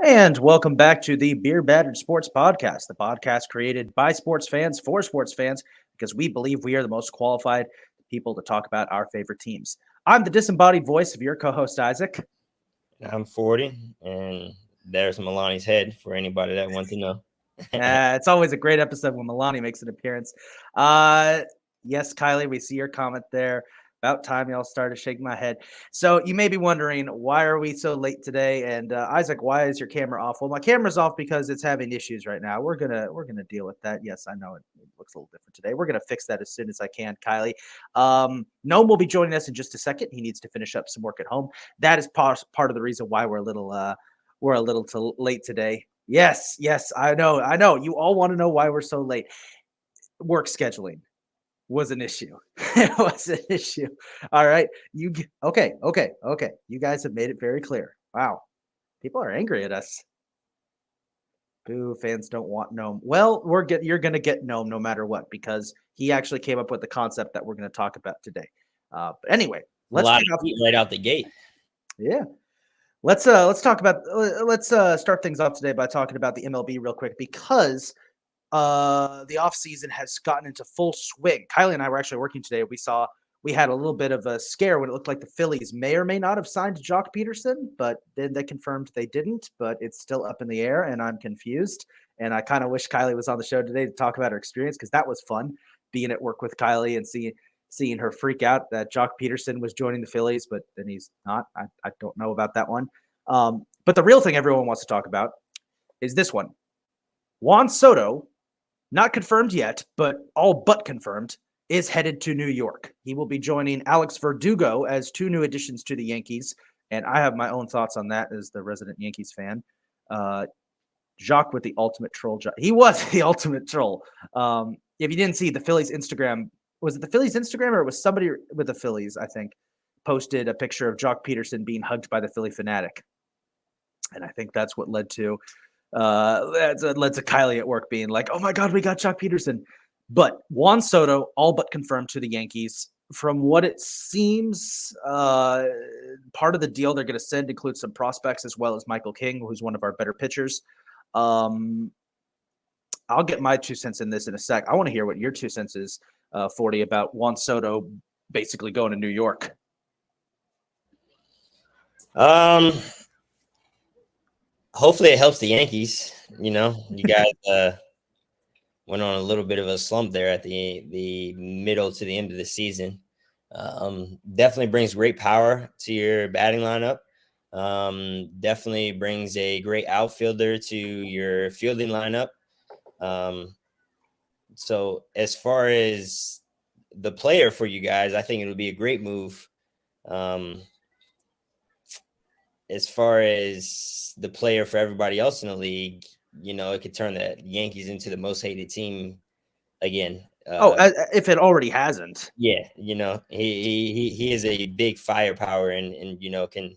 And welcome back to the Beer Battered Sports Podcast, the podcast created by sports fans for sports fans, because we believe we are the most qualified people to talk about our favorite teams. I'm the disembodied voice of your co-host, Isaac. I'm 40, and there's Milani's head for anybody that wants to know. It's always a great episode when Milani makes an appearance. Yes, Kylie, we see your comment there. About time y'all started shaking my head. So you may be wondering, why are we so late today? And Isaac, why is your camera off? Well, my camera's off because it's having issues right now. We're gonna deal with that. Yes, I know it looks a little different today. We're gonna fix that as soon as I can, Kylie. Noam will be joining us in just a second. He needs to finish up some work at home. That is part of the reason why we're a little too late today. Yes, I know. You all want to know why we're so late. Work scheduling was an issue. It was an issue. All right. Okay. You guys have made it very clear. Wow. People are angry at us. Boo, fans don't want Noam. Well, you're gonna get Noam no matter what, because he actually came up with the concept that we're gonna talk about today. But anyway, let's right out the gate. Yeah. Let's talk about let's start things off today by talking about the MLB real quick, because the offseason has gotten into full swing. Kylie and I were actually working today. We had a little bit of a scare when it looked like the Phillies may or may not have signed Jock Peterson, but then they confirmed they didn't, but it's still up in the air and I'm confused. And I kind of wish Kylie was on the show today to talk about her experience, because that was fun being at work with Kylie and seeing her freak out that Jock Peterson was joining the Phillies, but then he's not. I don't know about that one. But the real thing everyone wants to talk about is this one. Juan Soto, not confirmed yet, but all but confirmed, is headed to New York. He will be joining Alex Verdugo as two new additions to the Yankees, and I have my own thoughts on that as the resident Yankees fan. Jacques with the ultimate troll. He was the ultimate troll. If you didn't see the Phillies Instagram, was it the Phillies Instagram or it was somebody with the Phillies, I think, posted a picture of Jock Peterson being hugged by the Philly fanatic. And I think that's what led to Kylie at work being like, oh my God, we got Jock Peterson. But Juan Soto, all but confirmed to the Yankees. From what it seems, part of the deal they're going to send includes some prospects as well as Michael King, who's one of our better pitchers. I'll get my 2 cents in this in a sec. I want to hear what your 2 cents is, 40, about Juan Soto basically going to New York. Hopefully it helps the Yankees. You guys went on a little bit of a slump there at the middle to the end of the season. Definitely brings great power to your batting lineup. Definitely brings a great outfielder to your fielding lineup. So as far as the player for you guys, I think it would be a great move. As far as the player for everybody else in the league, it could turn the Yankees into the most hated team again. If it already hasn't. Yeah, he is a big firepower and can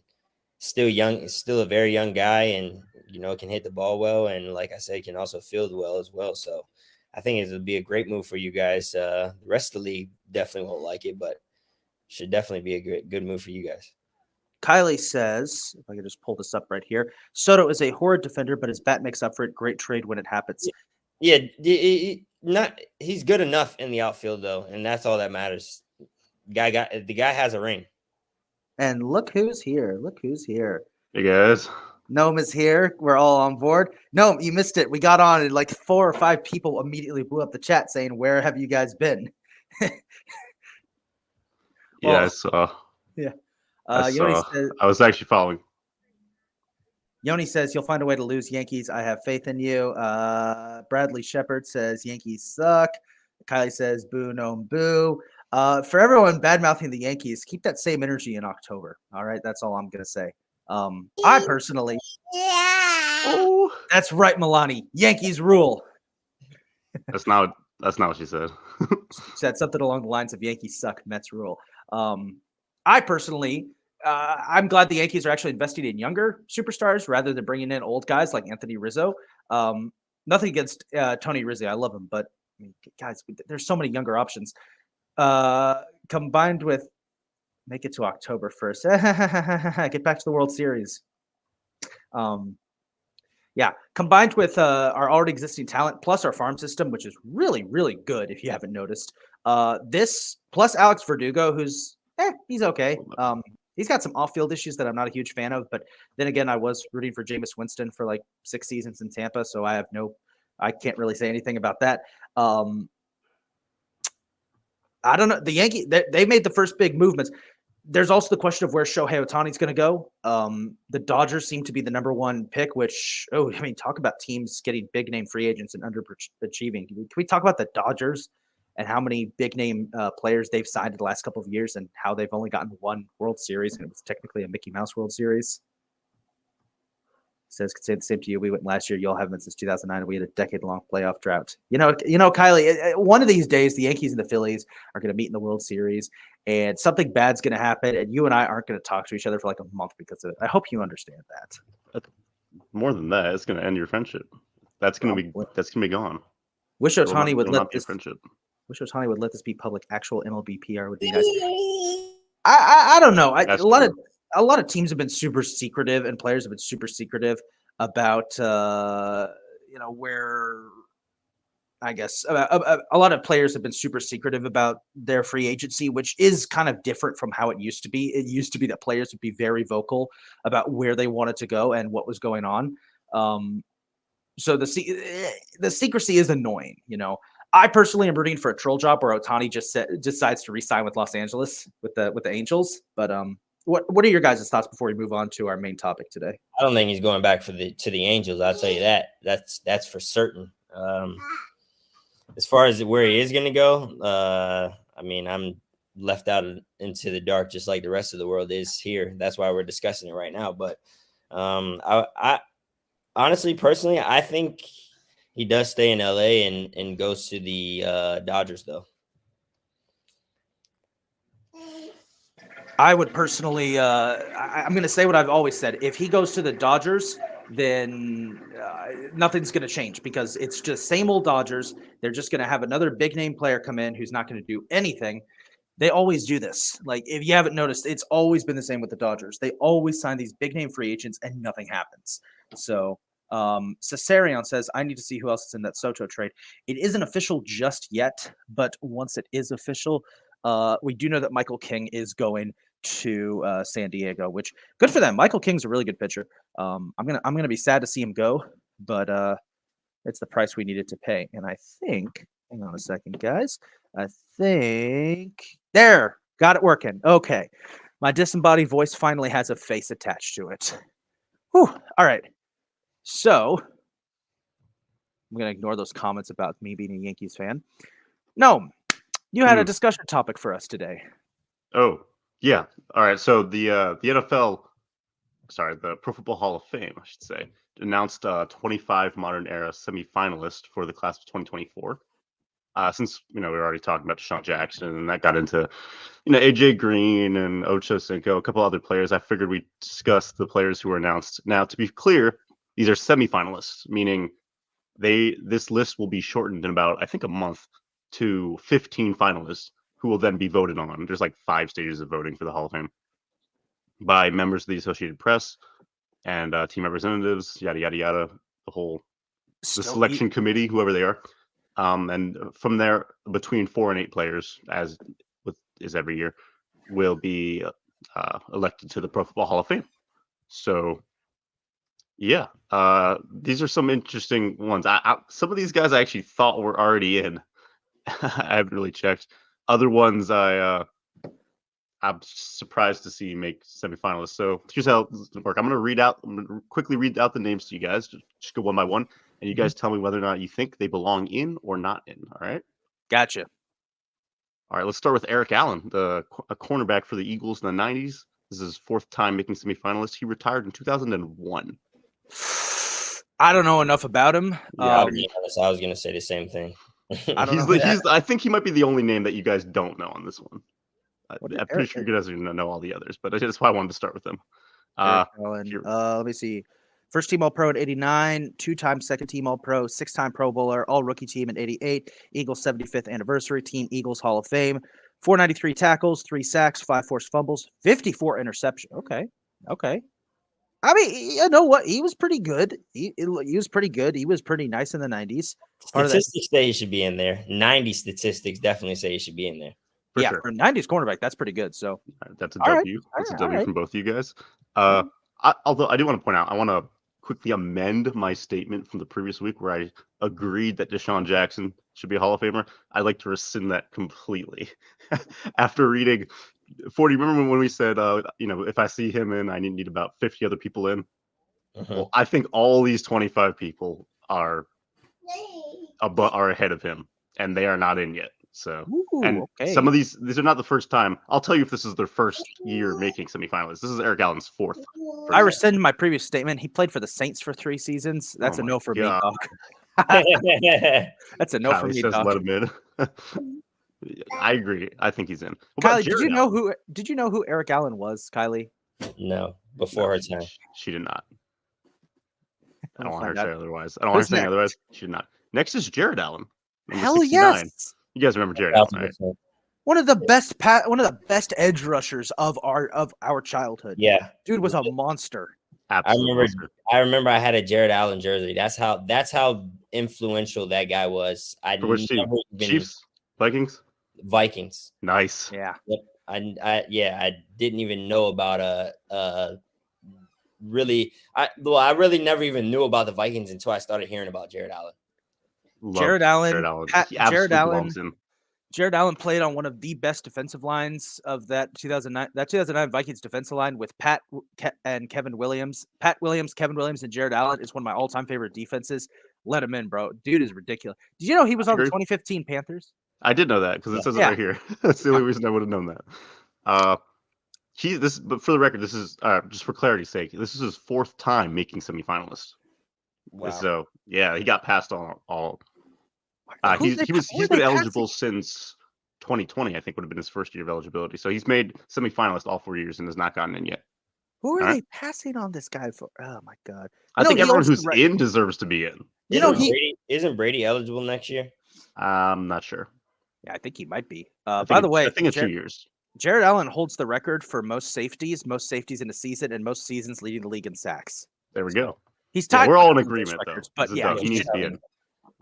still a very young guy, and can hit the ball well, and like I said, can also field well as well. So I think it would be a great move for you guys. The rest of the league definitely won't like it, but should definitely be a good move for you guys. Kylie says, if I could just pull this up right here, Soto is a horrid defender, but his bat makes up for it. Great trade when it happens. Yeah, he's good enough in the outfield though, and that's all that matters. The guy has a ring. And look who's here. Hey guys. Gnome is here. We're all on board. Gnome, you missed it. We got on and like 4 or 5 people immediately blew up the chat saying, "Where have you guys been?" Yeah, I Well, saw. yeah. I Yoni saw. says, I was actually following. "You'll find a way to lose, Yankees. I have faith in you." Bradley Shepard says, "Yankees suck." Kylie says, "Boo, Gnome, boo." For everyone bad mouthing the Yankees, keep that same energy in October. All right, that's all I'm gonna say. I personally, Oh, that's right, Milani. Yankees rule. that's not what she said. Said something along the lines of Yankees suck, Mets rule. I personally, I'm glad the Yankees are actually investing in younger superstars rather than bringing in old guys like Anthony Rizzo. Nothing against Tony Rizzo. I love him, but I mean, guys, there's so many younger options. Combined with make it to October 1st. Get back to the World Series. Yeah, combined with our already existing talent plus our farm system, which is really, really good if you haven't noticed. This plus Alex Verdugo, who's he's okay. He's got some off-field issues that I'm not a huge fan of, but then again, I was rooting for Jameis Winston for like 6 seasons in Tampa, so I can't really say anything about that. I don't know. The Yankees, they made the first big movements. There's also the question of where Shohei Ohtani is going to go. The Dodgers seem to be the number 1 pick, which, talk about teams getting big name free agents and underachieving. Can we talk about the Dodgers and how many big name players they've signed in the last couple of years and how they've only gotten 1 World Series, and it was technically a Mickey Mouse World Series? Says, could say the same to you. We went last year. You all haven't been since 2009. And we had a decade-long playoff drought. Kylie, one of these days, the Yankees and the Phillies are going to meet in the World Series, and something bad's going to happen, and you and I aren't going to talk to each other for like a month because of it. I hope you understand that. More than that, it's going to end your friendship. That's going to be gone. Wish Ohtani would let this friendship. Wish Ohtani would let this be public. Actual MLB PR would be nice. I don't know. A lot of teams have been super secretive, and players have been super secretive about where. I guess a lot of players have been super secretive about their free agency, which is kind of different from how it used to be. It used to be that players would be very vocal about where they wanted to go and what was going on. So the secrecy is annoying. I personally am rooting for a troll job where Ohtani just decides to re-sign with Los Angeles with the Angels. But what are your guys' thoughts before we move on to our main topic today? I don't think he's going back to the Angels. I'll tell you that. That's for certain. As far as where he is going to go, I'm left out into the dark just like the rest of the world is here. That's why we're discussing it right now. But I honestly, personally, I think he does stay in LA and goes to the Dodgers, though. I would personally, I'm going to say what I've always said. If he goes to the Dodgers, then nothing's going to change because it's just same old Dodgers. They're just going to have another big name player come in who's not going to do anything. They always do this. Like, if you haven't noticed, it's always been the same with the Dodgers. They always sign these big name free agents and nothing happens. So Cesarion says, I need to see who else is in that Soto trade. It isn't official just yet, but once it is official, we do know that Michael King is going to San Diego, which good for them. Michael King's a really good pitcher. I'm gonna be sad to see him go, but it's the price we needed to pay. And I think, hang on a second, guys. I think there, got it working. Okay, my disembodied voice finally has a face attached to it. Whew. All right, so I'm gonna ignore those comments about me being a Yankees fan. No, you had a discussion topic for us today. Oh, yeah. All right. So the NFL, the Pro Football Hall of Fame, I should say, announced 25 modern era semi-finalists for the class of 2024. Since we were already talking about Deshaun Jackson, and that got into AJ Green and Ocho Cinco, a couple other players, I figured we'd discuss the players who were announced. Now, to be clear, these are semi-finalists, meaning this list will be shortened in about, I think, a month to 15 finalists who will then be voted on. There's like 5 stages of voting for the Hall of Fame by members of the Associated Press and team representatives, yada, yada, yada, the selection committee, whoever they are. And from there, between 4 and 8 players, as is every year, will be elected to the Pro Football Hall of Fame. So Yeah. These are some interesting ones. Some of these guys I actually thought were already in. I haven't really checked. Other ones I'm surprised to see make semifinalists. So here's how this is gonna work. I'm gonna quickly read out the names to you guys. Just go one by one, and you guys tell me whether or not you think they belong in or not in. All right. Gotcha. All right. Let's start with Eric Allen, a cornerback for the Eagles in the '90s. This is his fourth time making semifinalists. He retired in 2001. I don't know enough about him. Yeah, I'll be honest, I was gonna say the same thing. I don't know. I think he might be the only name that you guys don't know on this one. What did I'm pretty sure you guys are gonna know all the others, but that's why I wanted to start with them. Eric Allen. Let me see. First team All Pro in '89, 2-time second team All Pro, 6-time Pro Bowler, All Rookie team in '88, Eagles 75th anniversary, Team Eagles Hall of Fame, 493 tackles, 3 sacks, 5 forced fumbles, 54 interception. Okay. I mean, you know what? He was pretty good. He was pretty good. He was pretty nice in the '90s. Statistics say he should be in there. 90 statistics definitely say he should be in there. For yeah, sure. for a '90s cornerback, that's pretty good. So That's a All right. W. All That's a right. W All right. from both of you guys. Although I do want to point out, I want to quickly amend my statement from the previous week where I agreed that Deshaun Jackson should be a Hall of Famer. I'd like to rescind that completely. After reading 40, remember when we said, if I see him in, I need about 50 other people in? Well, I think all these 25 people are ahead of him, and they are not in yet. So, Ooh, okay. some of these are not the first time. I'll tell you if this is their first year making semifinalists. This is Eric Allen's fourth. I rescind my previous statement. He played for the Saints for 3 seasons. That's a my no for me, God. dog. That's a no for Kylie me, says dog. let him in. I agree. I think he's in. What about Kylie, did Jared you know Allen? who Eric Allen was, Kylie? No, before her time. She did not. I don't We'll want her to find say out. otherwise. I don't want her Who's saying next? otherwise. She did not. Next is Jared Allen, number Hell 69. yes. You guys remember Jared Allen, right? One of the best edge rushers of our childhood. Yeah, Dude was a monster. Absolutely. I remember I had a Jared Allen jersey. That's how influential that guy was. I For which team? never even Chiefs? Vikings? Vikings. Nice. Yeah. Yep. I didn't even know about I really never even knew about the Vikings until I started hearing about Jared Allen. Jared Allen. He absolutely belongs in. Jared Allen played on one of the best defensive lines of that 2009 Vikings defensive line with and Kevin Williams. Pat Williams, Kevin Williams, and Jared Allen is one of my all-time favorite defenses. Let him in, bro. Dude is ridiculous. Did you know he was on the 2015 Panthers? I did know that because it says it right here. That's the only reason I would have known that. But for the record, this is just for clarity's sake. This is his 4th time making semifinalists. Wow. So yeah, he got passed on all. He's been eligible since 2020. I think would have been his first year of eligibility. So he's made semifinalist all 4 years and has not gotten in yet. Who are they passing on this guy for? Oh my God! I think everyone who's in deserves to be in. Isn't Brady eligible next year? I'm not sure. Yeah, I think he might be. By the way, I think it's 2 years. Jared Allen holds the record for most safeties in a season, and most seasons leading the league in sacks. There we go. He's tied. We're all in agreement, records, though. But yeah, he needs to be in.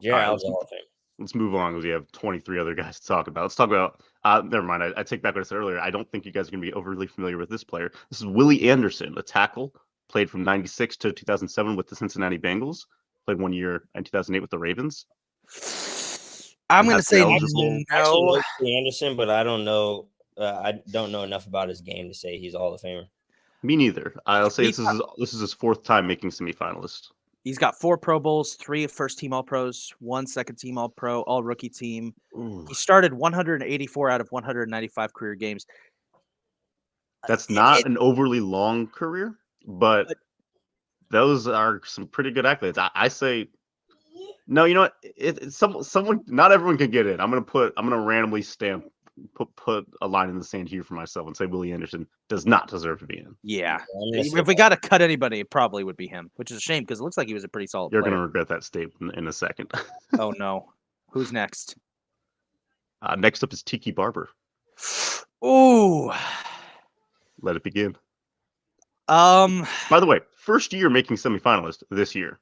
Jared Allen's Hall of Fame. Let's move along because we have 23 other guys to talk about. Let's talk about. Never mind. I take back what I said earlier. I don't think you guys are going to be overly familiar with this player. This is Willie Anderson, a tackle, played from '96 to 2007 with the Cincinnati Bengals. Played 1 year in 2008 with the Ravens. I'm going to say no. Actually, Willie Anderson, but I don't know. I don't know enough about his game to say he's a Hall of Famer. Me neither. I'll say this is his 4th time making semifinalist. He's got 4 Pro Bowls, 3 first-team All-Pros, 1 second-team All-Pro, All-Rookie team. Ooh. He started 184 out of 195 career games. That's not an overly long career, but those are some pretty good accolades. I say, no, you know what? Someone. Not everyone can get in. I'm gonna randomly put a line in the sand here for myself and say Willie Anderson does not deserve to be in. Yeah. If we got to cut anybody, it probably would be him, which is a shame because it looks like he was a pretty solid player. You're going to regret that statement in a second. Oh, no. Who's next? Next up is Tiki Barber. Ooh. Let it begin. By the way, first year making semifinalist this year.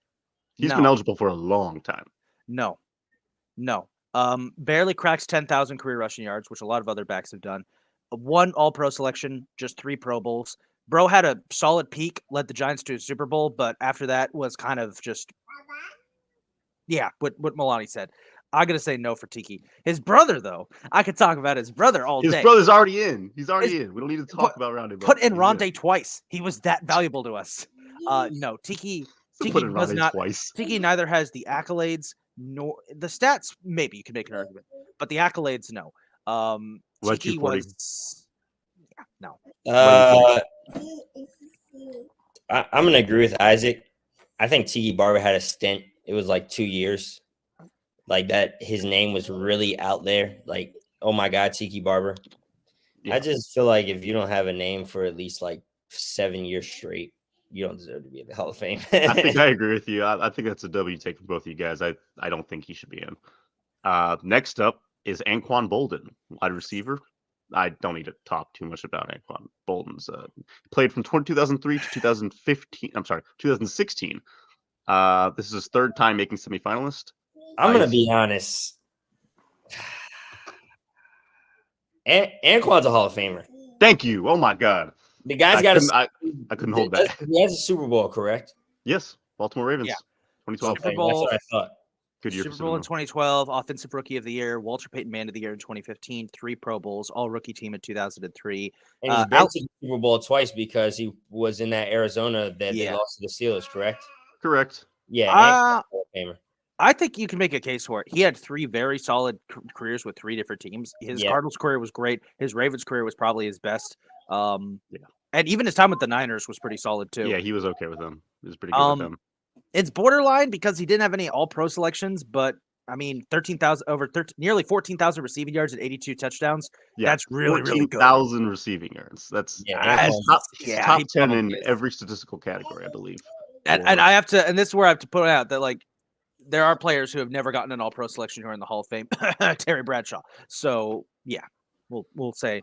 He's been eligible for a long time. No. Barely cracks 10,000 career rushing yards, which a lot of other backs have done. 1 All-Pro selection, just 3 Pro Bowls, Bro had a solid peak, led the Giants to a Super Bowl, but after that was kind of just, what Milani said. I'm going to say no for Tiki. His brother, though, I could talk about his brother all His day. brother's already in. He's already in. We don't need to talk about Rondé. Put in Rondé twice. He was that valuable to us. No, Tiki does not. Twice. Tiki neither has the accolades nor the stats. Maybe you can make an argument, but the accolades, no. Tiki was, no. I'm going to agree with Isaac. I think Tiki Barber had a stint. It was like 2 years. Like that, his name was really out there. Like, oh my God, Tiki Barber. Yeah. I just feel like if you don't have a name for at least like 7 years straight, you don't deserve to be in the Hall of Fame. I think I agree with you. I think that's a W take for both of you guys. I don't think he should be in. Next up is Anquan Bolden, wide receiver. I don't need to talk too much about Anquan Bolden's. Played from 2003 to 2015. I'm sorry, 2016. This is his third time making semifinalist. I'm going to be honest. Anquan's a Hall of Famer. Thank you. Oh, my God. The guy's got I couldn't hold back. He has a Super Bowl, correct? Yes. Baltimore Ravens. Yeah. 2012. Super Bowl. That's what I thought. Good year. Super Bowl in 2012, Offensive Rookie of the Year, Walter Payton Man of the Year in 2015, 3 Pro Bowls, All-Rookie Team in 2003. And he's been to the Super Bowl twice because he was in that Arizona that they lost to the Steelers, correct? Correct. Yeah. I think you can make a case for it. He had 3 very solid careers with 3 different teams. His Cardinals career was great. His Ravens career was probably his best. And even his time with the Niners was pretty solid too. Yeah, he was okay with them. He was pretty good with them. It's borderline because he didn't have any All-Pro selections, but I mean, nearly 14,000 receiving yards and 82 touchdowns. Yeah, that's really good. 14,000 receiving yards. That's top 10 in every statistical category, I believe. And I have to, and this is where I have to put out that like there are players who have never gotten an All-Pro selection who are in the Hall of Fame. Terry Bradshaw. So yeah, we'll say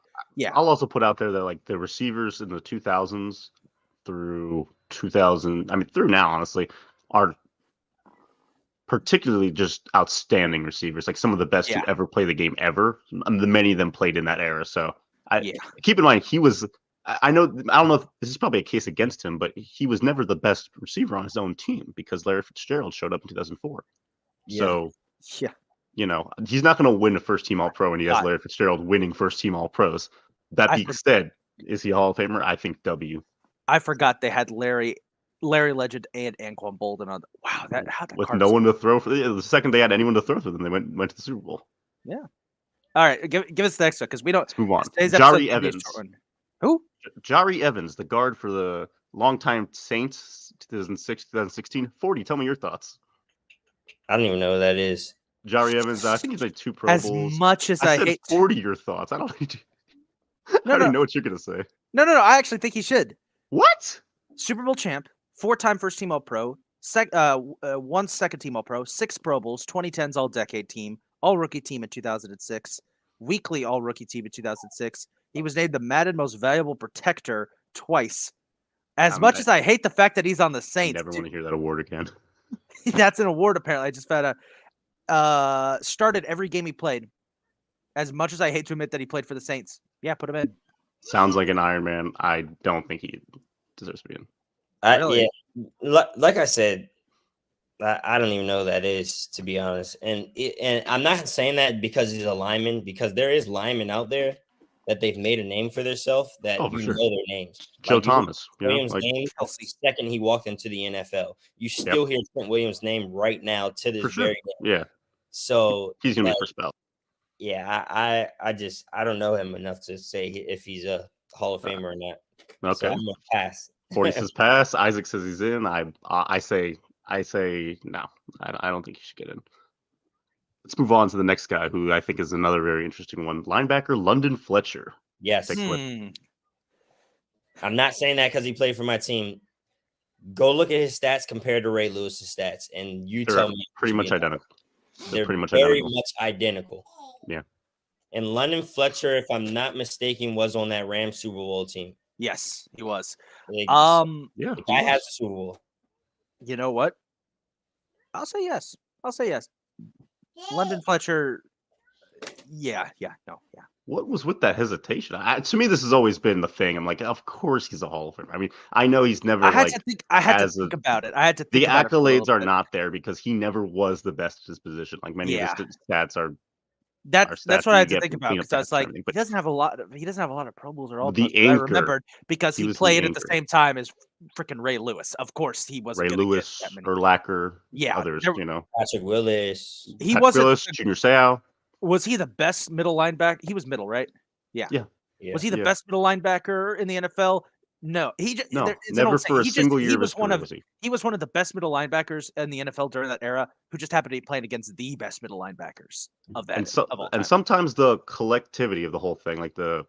I'll also put out there that like the receivers in the 2000s through 2000, I mean through now, honestly, are particularly just outstanding receivers. Like some of the best to ever play the game ever. Many of them played in that era. So keep in mind he was. I don't know if this is probably a case against him, but he was never the best receiver on his own team because Larry Fitzgerald showed up in 2004. So, you know, he's not going to win a first-team All-Pro, and he has Larry Fitzgerald winning first-team All-Pros. That being said, is he a Hall of Famer? I think W. I forgot they had Larry Legend and Anquan Bolden on. Wow, with no one to throw for. The second they had anyone to throw for them, they went to the Super Bowl. Yeah. All right, give us the next one because we don't. Let's move on. Jari Evans. Who? Jari Evans, the guard for the longtime Saints, 2006, 2016. 40, tell me your thoughts. I don't even know who that is. Jari Evans, I think he's like 2 Pro Bowls. As much as I hate 40 your thoughts. I don't need to. I already know what you're going to say. No. I actually think he should. What? Super Bowl champ, 4-time first-team All-Pro, 1 second-team All-Pro, 6 Pro Bowls, 2010s All-Decade Team, All-Rookie Team in 2006, Weekly All-Rookie Team in 2006. He was named the Madden Most Valuable Protector twice. As much as I hate the fact that he's on the Saints. I never want to hear that award again. That's an award, apparently. I just found out. Started every game he played. As much as I hate to admit that he played for the Saints. Yeah, put him in. Sounds like an Iron Man. I don't think he deserves to be in. Really? Yeah, like I said, I don't even know who that is, to be honest. And I'm not saying that because he's a lineman, because there is linemen out there that they've made a name for themselves that know their names. Joe Thomas. Williams' name the second he walked into the NFL. You still hear Trent Williams' name right now to this very day. Yeah. So he's gonna be first ballot. Yeah, I don't know him enough to say if he's a Hall of Famer or not. Okay. So I'm gonna pass. 40 says pass. Isaac says he's in. I say no. I don't think he should get in. Let's move on to the next guy, who I think is another very interesting one. Linebacker London Fletcher. Yes. I'm not saying that because he played for my team. Go look at his stats compared to Ray Lewis's stats, and tell me. Pretty much identical. They're very much identical. Yeah. And London Fletcher, if I'm not mistaken, was on that Rams Super Bowl team. Yes, he was. The guy has a Super Bowl. You know what? I'll say yes. London Fletcher, Yeah. What was with that hesitation? To me, this has always been the thing. I'm like, of course he's a Hall of Famer. I mean, I know he's never I had like to think. I had to as a think about it. I had to the think about it for a little accolades are bit. not there because he never was the best at his position. Like many of Yeah. his stats are That's stats what that I you had to get think from about cleanup because I passes was and like, everything. he doesn't have a lot of Pro Bowls or All The Pros. But I anchor, remembered because he he was the played at the anchor. same time as freaking Ray Lewis. Of course, he wasn't Ray going to get Lewis, that many. Urlacher, Yeah, others, there, Patrick Willis. he Patrick wasn't. Willis, Junior Seau. Was he the best middle linebacker? He was middle, right? Yeah. Yeah. Yeah. Was he the Yeah. best middle linebacker in the NFL? No, No, it's an never old for a saying. single year He of his was one career of was he. he was one of the best middle linebackers in the NFL during that era, who just happened to be playing against the best middle linebackers of that of all time. And sometimes the collectivity of the whole thing, like the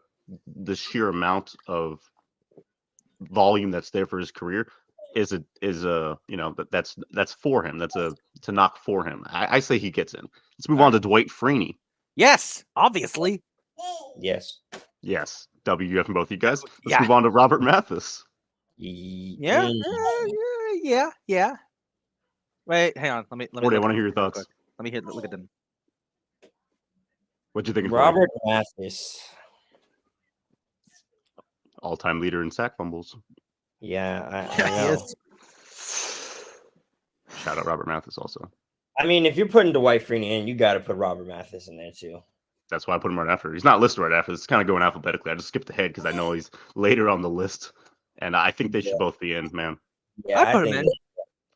sheer amount of volume that's there for his career, is a that's for him. That's a to knock for him. I say he gets in. Let's move on to Dwight Freeney. Yes, obviously. Yes. Yes, WF from both you guys. Let's Yeah. move on to Robert Mathis. Yeah. Wait, hang on. Let me. Forty, I look want to at hear your them real thoughts. quick. Let me look at them. What'd you think of Robert Mathis. all-time leader in sack fumbles? Yeah, I He know. is. Shout out Robert Mathis also. I mean, if you're putting Dwight Freeney in, you got to put Robert Mathis in there too. That's why I put him right after. He's not listed right after. It's kind of going alphabetically. I just skipped ahead because I know he's later on the list, and I think they should both be in. Man, Yeah, I put him in.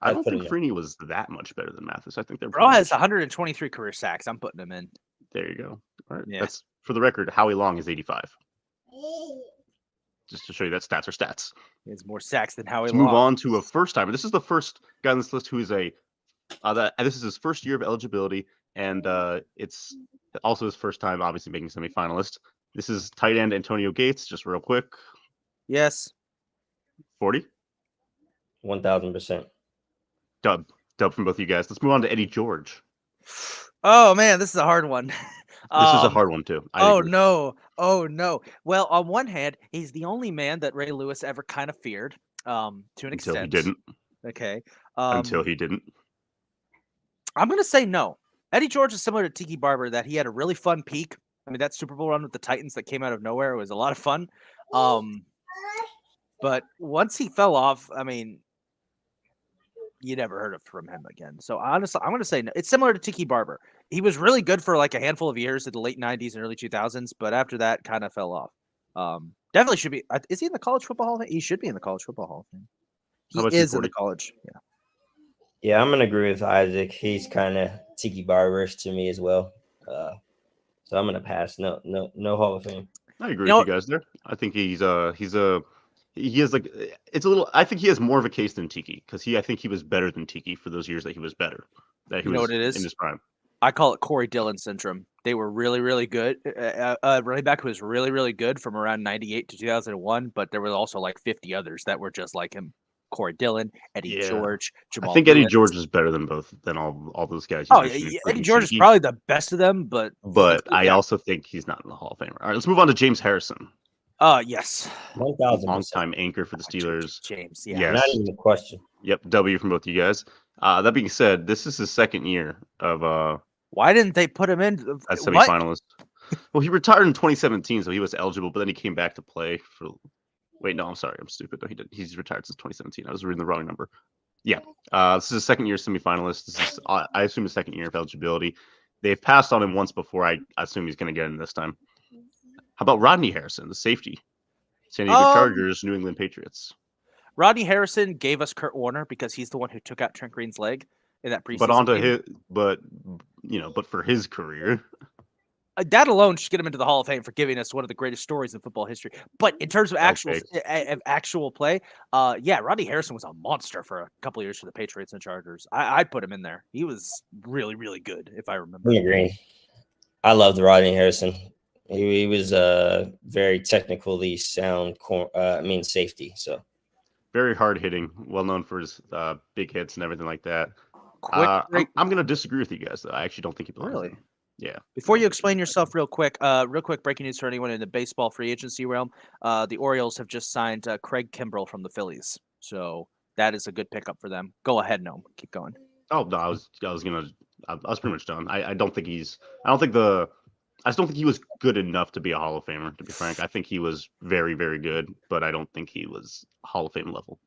I don't put think him in. Freeney was that much better than Mathis. I think they're Bro pretty has much- 123 career sacks. I'm putting him in. There you go. All right, Yeah. that's for the record. Howie Long is 85. Just to show you that stats are stats. He has more sacks than Howie Let's move Long. on to a first timer. This is the first guy on this list who is this is his first year of eligibility, and it's also his first time, obviously, making semi-finalist. This is tight end Antonio Gates. Just real quick, Yes. 40. 1000%. Dub from both of you guys. Let's move on to Eddie George. Oh man, this is a hard one. This is a hard one too. I agree. No. Oh no. Well, on one hand, he's the only man that Ray Lewis ever kind of feared, to an Until extent. he didn't. Okay. Until he didn't. I'm gonna say no. Eddie George is similar to Tiki Barber, that he had a really fun peak. I mean, that Super Bowl run with the Titans that came out of nowhere was a lot of fun. But once he fell off, I mean, you never heard from him again. So honestly, I'm going to say no. It's similar to Tiki Barber. He was really good for like a handful of years in the late 90s and early 2000s, but after that kind of fell off. Definitely should be. Is he in the College Football Hall of Fame? He should be in the College Football Hall of Fame. How about He you, is in the 40? college. Yeah. Yeah, I'm gonna agree with Isaac. He's kind of Tiki Barberish to me as well. So I'm gonna pass. No Hall of Fame. I agree with you guys there. I think he has like it's a little. I think he has more of a case than Tiki because I think he was better than Tiki for those years that he was better. That he You know was what it is? in his prime. I call it Corey Dillon syndrome. They were really, really good. Running back was really, really good from around 98 to 2001, but there was also like 50 others that were just like him. Corey Dillon, Eddie George, Jamal I think Eddie Lewis. George is better than all those guys. Oh, yeah, Eddie George is probably the best of them, but I also think he's not in the Hall of Fame. All right, let's move on to James Harrison. Yes. 1000%. Long-time anchor for the Steelers. James, yeah. Yes. Not even a question. Yep, W from both of you guys. That being said, this is his second year of Why didn't they put him in? as semifinalist. Well, he retired in 2017, so he was eligible, but then he came back to play for. Wait, no, I'm sorry, I'm stupid. No, he didn't. He's retired since 2017. I was reading the wrong number. Yeah, this is his second year semifinalist. This is, I assume, his second year of eligibility. They've passed on him once before. I assume he's going to get in this time. How about Rodney Harrison, the safety? San Diego Chargers, New England Patriots. Rodney Harrison gave us Kurt Warner because he's the one who took out Trent Green's leg in that preseason game. But for his career. That alone should get him into the Hall of Fame for giving us one of the greatest stories in football history. But in terms of actual play, Rodney Harrison was a monster for a couple of years for the Patriots and Chargers. I'd put him in there. He was really, really good, if I remember. I agree. I loved Rodney Harrison. He was very technically sound. Safety. So very hard hitting, well known for his big hits and everything like that. I'm going to disagree with you guys, though. I actually don't think he belongs. Really? Yeah. Before you explain yourself real quick, breaking news for anyone in the baseball free agency realm. The Orioles have just signed Craig Kimbrell from the Phillies. So that is a good pickup for them. Go ahead, Noam. Keep going. Oh, no, I was pretty much done. I I just don't think he was good enough to be a Hall of Famer, to be frank. I think he was very, very good, but I don't think he was Hall of Fame level.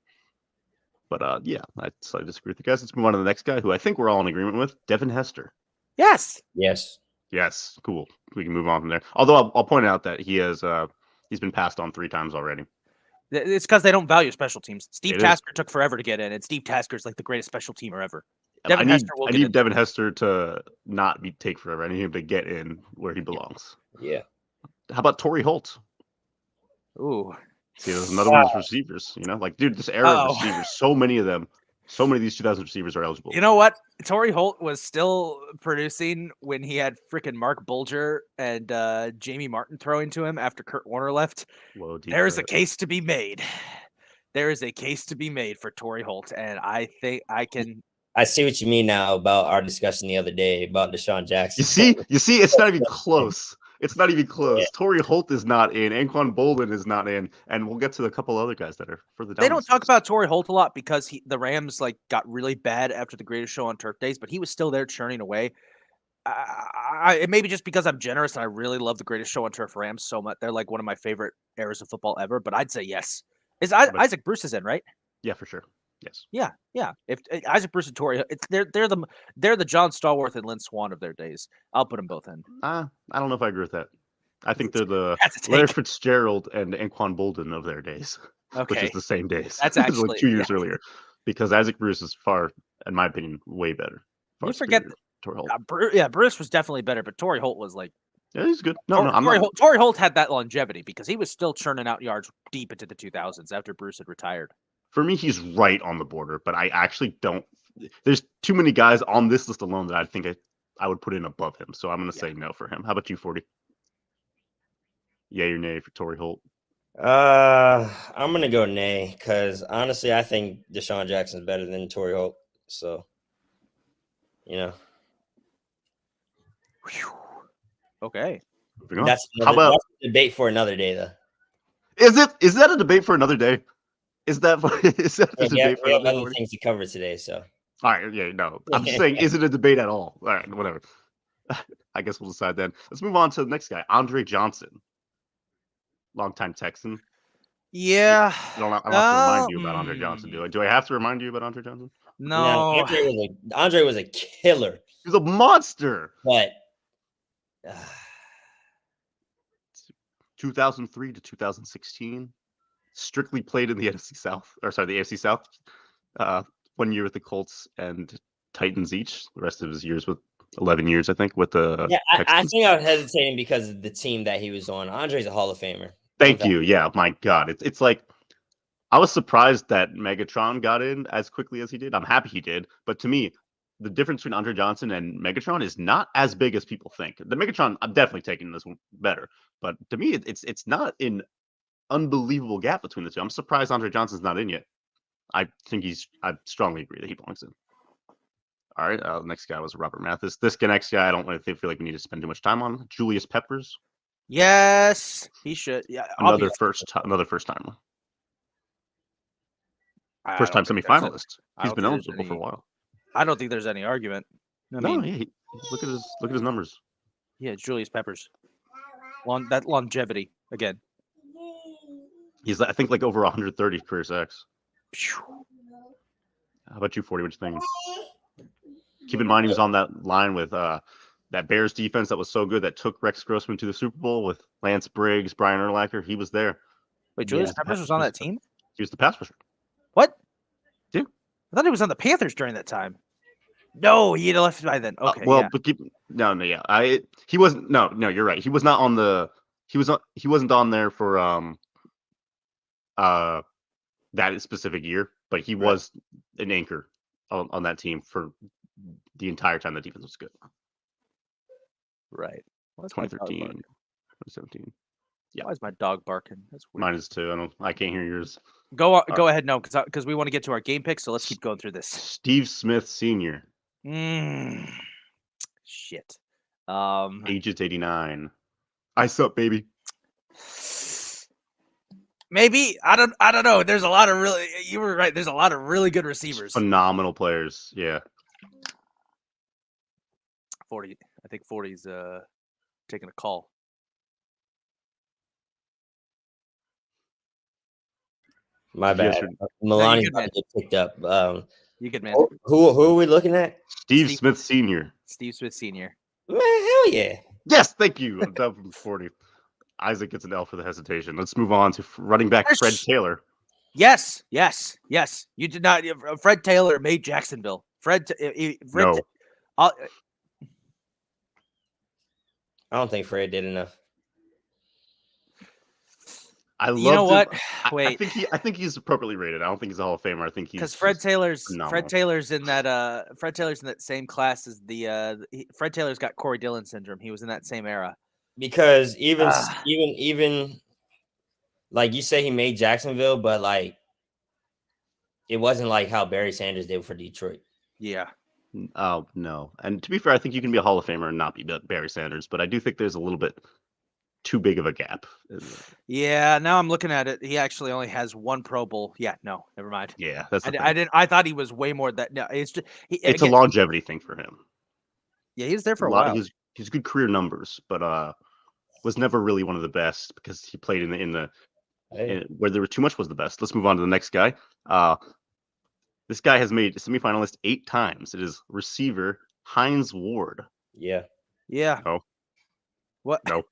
But yeah, I slightly disagree with you guys. Let's move on to the next guy who I think we're all in agreement with, Devin Hester. Yes. Yes. Yes, cool. We can move on from there. Although I'll point out that he's been passed on 3 times already. It's because they don't value special teams. Steve It is. Tasker took forever to get in, and Steve Tasker's like the greatest special teamer ever. I need get in. Devin Hester to not take forever. I need him to get in where he belongs. Yeah. How about Torrey Holt? Ooh. See, there's another one of those receivers. Like, dude, this era of receivers, so many of these 2000 receivers are eligible. You know what? Torrey Holt was still producing when he had freaking Mark Bulger and Jamie Martin throwing to him after Kurt Warner left. Whoa, there is a case to be made. There is a case to be made for Torrey Holt, and I think I can. I see what you mean now about our discussion the other day about Deshaun Jackson. You see, it's not even close. It's not even close. Yeah. Torrey Holt is not in. Anquan Boldin is not in, and we'll get to a couple other guys that are further down. They don't talk about Torrey Holt a lot because the Rams got really bad after the Greatest Show on Turf days, but he was still there churning away. It may be just because I'm generous and I really love the Greatest Show on Turf Rams so much. They're like one of my favorite eras of football ever. But I'd say yes. Isaac Bruce is in, right? Yeah, for sure. Yes. Yeah. If Isaac Bruce and Torrey, they're the John Stallworth and Lynn Swann of their days. I'll put them both in. I don't know if I agree with that. I think they're the Larry Fitzgerald and Anquan Boldin of their days, which is the same days. That's actually like 2 years earlier, because Isaac Bruce is far, in my opinion, way better. You forget Torrey Holt. Bruce was definitely better, but Torrey Holt was like. Yeah, he's good. Torrey Holt had that longevity because he was still churning out yards deep into the 2000s after Bruce had retired. For me, he's right on the border, but I actually don't. There's too many guys on this list alone that I think I would put in above him. So I'm going to say no for him. How about you, 40? Yay or nay for Torrey Holt? I'm going to go nay because honestly, I think Deshaun Jackson's better than Torrey Holt. So, Okay. That's a debate for another day, though. Is that a debate for another day? Is that a debate for another day? Other things to cover today, so. All right, yeah, no. I'm just saying, is it a debate at all? All right, whatever. I guess we'll decide then. Let's move on to the next guy, Andre Johnson. Longtime Texan. Yeah. I don't have to remind you about Andre Johnson, do I? Do I have to remind you about Andre Johnson? No. Andre was a killer. He was a monster. But 2003 to 2016, strictly played in the NFC South, the AFC South. 1 year with the Colts and Titans each. The rest of his years 11 years, I think, with the. Yeah, I think I was hesitating because of the team that he was on. Andre's a Hall of Famer. Thank you. Yeah, my God, it's like I was surprised that Megatron got in as quickly as he did. I'm happy he did, but to me, the difference between Andre Johnson and Megatron is not as big as people think. The Megatron, I'm definitely taking this one better, but to me, it's not an unbelievable gap between the two. I'm surprised Andre Johnson's not in yet. I strongly agree that he belongs in. All right, the next guy was Robert Mathis. This next guy, I don't really feel like we need to spend too much time on. Julius Peppers. Yes, he should. Yeah, another first timer. First time semi-finalist. He's been eligible for a while. I don't think there's any argument. Look at his numbers. Yeah, Julius Peppers. That longevity again. He's I think like over 130 career sacks. How about you, 40? What you think? Keep in mind he was on that line with that Bears defense that was so good that took Rex Grossman to the Super Bowl with Lance Briggs, Brian Urlacher. He was there. Wait, Julius Peppers was on that team? He was the pass rusher. What? Yeah. I thought he was on the Panthers during that time. No, he had left by then. Okay. But he wasn't. No, you're right. He was not on the. He wasn't on there for that specific year, but he was an anchor on that team for the entire time the defense was good. Right. 2013, 2017. Yeah. Why is my dog barking? That's weird. Mine is too. I can't hear yours. Go ahead, no, because we want to get to our game picks, so let's keep going through this. Steve Smith Sr. Shit. Ages 89. Ice up, baby. Maybe I don't know. There's a lot of you were right. There's a lot of really good receivers. Phenomenal players. Yeah. 40. I think 40's taking a call. My bad. Yes, Milani's good, about man. to get picked up. You good, man? Who are we looking at? Steve Smith Sr. Steve Smith Sr. Man, hell yeah. Yes, thank you. I'm done from 40. Isaac gets an L for the hesitation. Let's move on to running back Fred Taylor. Yes. You did not. Fred Taylor made Jacksonville. No. I don't think Fred did enough. You know what? I think he's appropriately rated. I don't think he's a Hall of Famer. I think he's because Fred Taylor's phenomenal. in that same class as Fred Taylor's got Corey Dillon syndrome. He was in that same era. Because even like you say, he made Jacksonville, but like it wasn't like how Barry Sanders did for Detroit. Yeah. Oh no. And to be fair, I think you can be a Hall of Famer and not be Barry Sanders, but I do think there's a little bit too big of a gap. Yeah, now I'm looking at it. He actually only has one Pro Bowl. Yeah, no, never mind. Yeah, that's the thing. I thought he was way more that. No, it's just it's a longevity thing for him. Yeah, he was there for a while. He's good career numbers, but was never really one of the best because he played in where there was too much was the best. Let's move on to the next guy. This guy has made semifinalist 8 times. It is receiver Hines Ward. Yeah. No. What? No.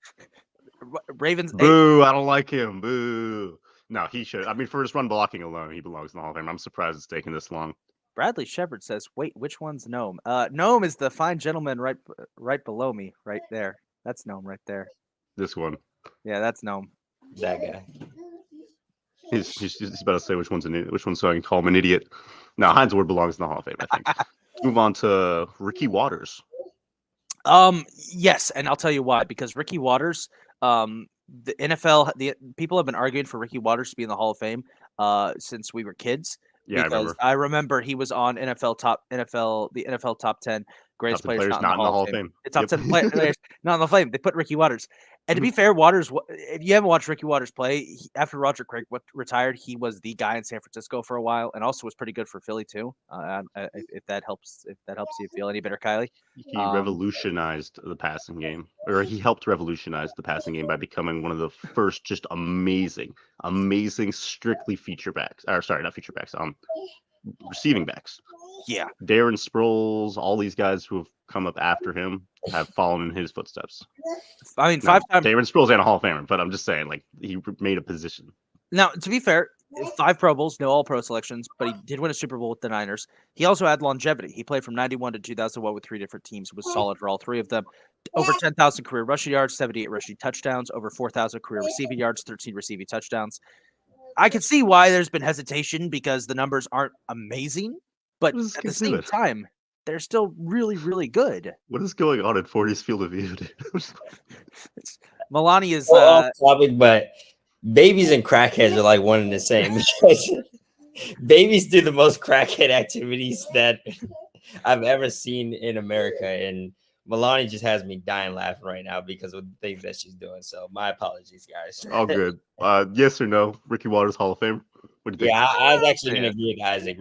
Ravens. Boo! I don't like him. Boo! No, he should. I mean, for his run blocking alone, he belongs in the Hall of Fame. I'm surprised it's taking this long. Bradley Shepard says, "Wait, which one's Gnome? Gnome is the fine gentleman right below me, right there. That's Gnome right there. This one. Yeah, that's Gnome. That guy. He's about to say which one's so I can call him an idiot. No, Hines Ward belongs in the Hall of Fame, I think. Let's move on to Ricky Waters. Yes, and I'll tell you why. Because Ricky Waters, the NFL, the people have been arguing for Ricky Waters to be in the Hall of Fame since we were kids. Yeah, because I remember he was on the NFL top 10 greatest players not in the Hall of Fame. The top 10 players not in the Fame. They put Ricky Waters. And to be fair, Waters, if you haven't watched Ricky Waters play, after Roger Craig retired, he was the guy in San Francisco for a while, and also was pretty good for Philly too. If that helps you feel any better, Kylie. He revolutionized the passing game, or he helped revolutionize the passing game by becoming one of the first just amazing strictly feature backs. Or sorry, not feature backs. Receiving backs. Yeah. Darren Sproles, all these guys who have come up after him have fallen in his footsteps. I mean, 5 times. Darren Sproles ain't a Hall of Famer, but I'm just saying, like, he made a position. Now, to be fair, 5 Pro Bowls, no All-Pro selections, but he did win a Super Bowl with the Niners. He also had longevity. He played from 91 to 2001 with 3 different teams. He was solid for all 3 of them. Over 10,000 career rushing yards, 78 rushing touchdowns, over 4,000 career receiving yards, 13 receiving touchdowns. I can see why there's been hesitation because the numbers aren't amazing, but at the same time, they're still really, really good. What is going on at 40's Field of View? Milani is off topic, but babies and crackheads are like one and the same. Babies do the most crackhead activities that I've ever seen in America, and Milani just has me dying laughing right now because of the things that she's doing. So my apologies, guys. All good. Yes or no? Ricky Waters Hall of Fame? What do you think? Yeah, I was actually going to agree with Isaac.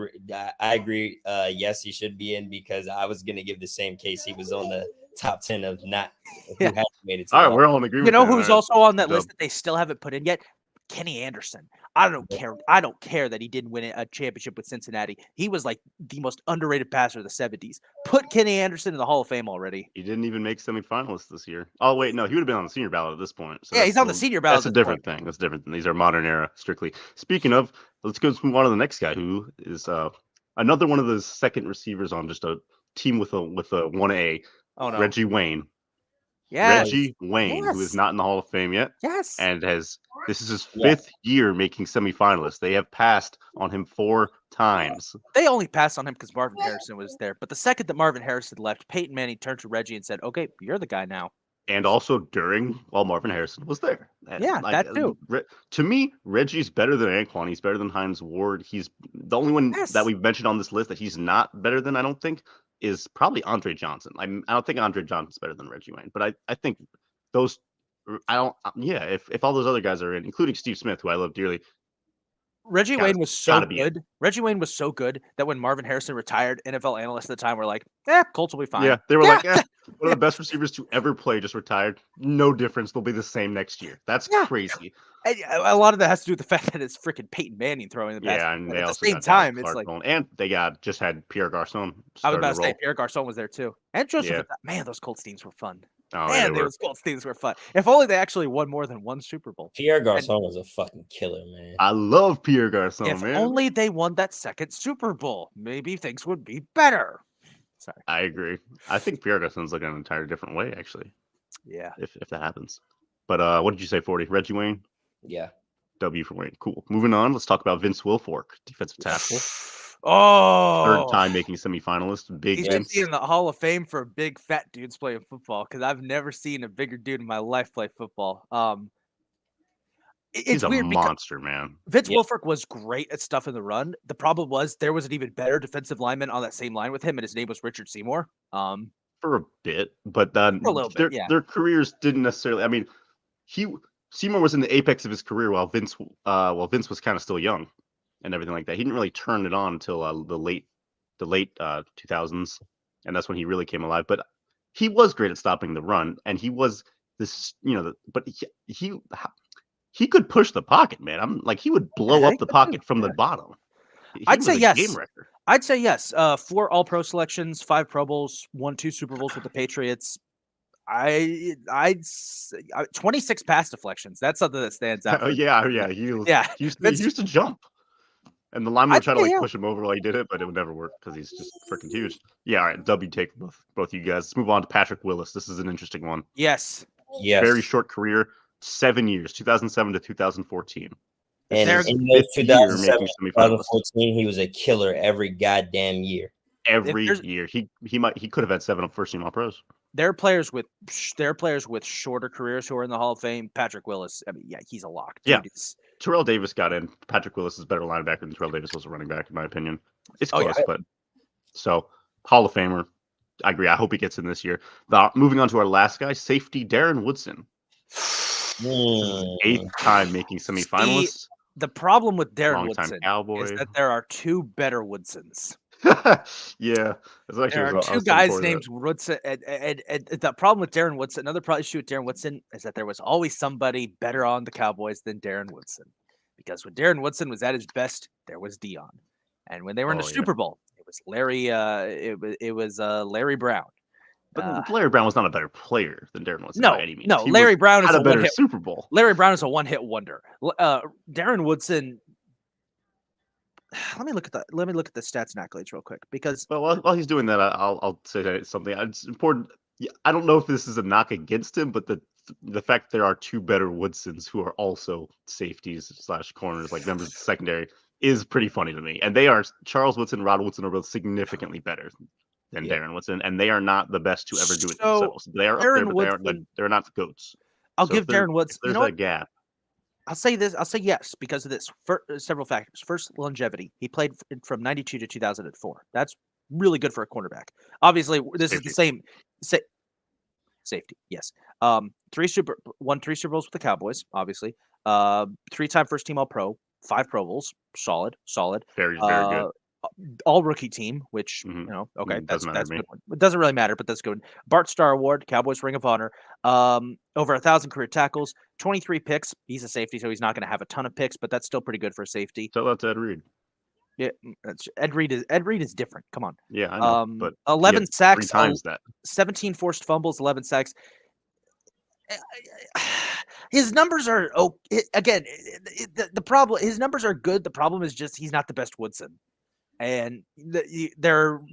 I agree. Yes, he should be in because I was going to give the same case. He was on the top 10 of not who hasn't made it. All right, we're all in agreement. You know who's also on that list that they still haven't put in yet? Kenny Anderson. I don't care that he didn't win a championship with Cincinnati. He was like the most underrated passer of the 70s. Put Kenny Anderson in the Hall of Fame already. He didn't even make semifinalists this year. Oh wait, no, he would have been on the senior ballot at this point. So yeah, he's on the senior ballot. That's a different thing. That's different than these are modern era strictly. Speaking of, let's move on to the next guy who is another one of the second receivers on just a team with a 1A. Oh no, Reggie Wayne. Yes. Reggie Wayne, who is not in the Hall of Fame yet. Yes. And this is his 5th year making semifinalists. They have passed on him 4 times. They only passed on him because Marvin Harrison was there. But the second that Marvin Harrison left, Peyton Manning turned to Reggie and said, "Okay, you're the guy now." And also while Marvin Harrison was there. And that too. To me, Reggie's better than Anquan. He's better than Hines Ward. He's the only one that we've mentioned on this list that he's not better than, I don't think, is probably Andre Johnson. I don't think Andre Johnson's better than Reggie Wayne, but I think those. If all those other guys are in, including Steve Smith, who I love dearly. Reggie Wayne was so good. Reggie Wayne was so good that when Marvin Harrison retired, NFL analysts at the time were like, Colts will be fine. Yeah, they were like, One of the best receivers to ever play just retired. No difference. They'll be the same next year. That's Yeah. crazy. And a lot of that has to do with the fact that it's freaking Peyton Manning throwing the pass. Yeah, and But they at the also same got Dalvin time, it's Clark like going, and they just had Pierre Garçon I was starting about to to say roll. Pierre Garçon was there too, and Joseph. Yeah. Man, those Colts teams were fun. Oh, yeah, they were. Those Colts teams were fun. If only they actually won more than one Super Bowl. Pierre And Garçon was a fucking killer, man. I love Pierre Garçon, if man. only they won that second Super Bowl, maybe things would be better. Sorry. I agree. I think Pierre Garçon's like an entirely different way, actually, Yeah. if that happens. But what did you say, 40? Reggie Wayne? Yeah. W for Wayne. Cool. Moving on, let's talk about Vince Wilfork, defensive tackle. Oh, Third time making semifinalist. Big he's Vince. in the Hall of Fame for big fat dudes playing football because I've never seen a bigger dude in my life play football. It's He's a weird because monster, man. Vince Wilfork was great at stuff in the run. The problem was there was an even better defensive lineman on that same line with him, and his name was Richard Seymour. For a bit, but then For a little bit, yeah. their careers didn't necessarily. I mean, Seymour was in the apex of his career while Vince was kind of still young and everything like that. He didn't really turn it on until the late 2000s, and that's when he really came alive. But he was great at stopping the run, and he was this, but he could push the pocket, man. I'm like, he would blow up the pocket from the bottom. I'd say yes. Game wrecker. I'd say yes. 4 All-Pro selections, 5 Pro Bowls, won 2 Super Bowls with the Patriots. I'd 26 pass deflections. That's something that stands out. Oh yeah. He used to jump, and the lineman would try to push him over while he did it, but it would never work because he's just freaking huge. Yeah, all right. W take both you guys. Let's move on to Patrick Willis. This is an interesting one. Yes. Very short career, 7 years, 2007 to 2014. And in those 2007, 2014, he was a killer every goddamn year. Every year, he could have had 7 first-team All-Pros. There are players with shorter careers who are in the Hall of Fame. Patrick Willis, I mean, yeah, he's a lock. Dude, Terrell Davis got in. Patrick Willis is a better linebacker than Terrell Davis was a running back, in my opinion. It's close, but so Hall of Famer. I agree. I hope he gets in this year. Moving on to our last guy, safety Darren Woodson. 8th time making semifinalists. The problem with Darren Woodson is that there are 2 better Woodsons. Yeah, there are 2 guys named Woodson, and the problem with Darren Woodson, another issue with Darren Woodson, is that there was always somebody better on the Cowboys than Darren Woodson, because when Darren Woodson was at his best, there was Dion, and when they were in the Super Bowl, it was Larry. It was Larry Brown. But Larry Brown was not a better player than Darren Woodson by any means. No, Larry Brown is a better Super Bowl. Larry Brown is a one-hit wonder. Darren Woodson. Let me look at the stats and accolades real quick, because while he's doing that, I'll say something. It's important. I don't know if this is a knock against him, but the fact there are 2 better Woodsons who are also safeties / corners, like members of the secondary, is pretty funny to me. And they are Charles Woodson, Rod Woodson are both significantly better than Darren Woodson, and they are not the best to ever do it themselves. They are up there, but they're not the goats. I'll give Darren Woodson. There's a gap. I'll say this. I'll say yes because of this. Several factors. First, longevity. He played from 92 to 2004. That's really good for a cornerback. Obviously, this is the same. Safety, yes. 3 Super Bowls with the Cowboys, obviously. 3-time first-team All-Pro, 5 Pro Bowls, solid. Very good. All rookie team, which okay, that's good one. It doesn't really matter, but that's good. Bart Starr Award, Cowboys Ring of Honor. Over 1,000 career tackles, 23 picks. He's a safety, so he's not going to have a ton of picks, but that's still pretty good for a safety. So that's Ed Reed. Yeah, Ed Reed is different. Come on. Yeah, I know. But 11 sacks, 3 times that. 17 forced fumbles, 11 sacks. His numbers are again. The problem, his numbers are good. The problem is just he's not the best Woodson. And there are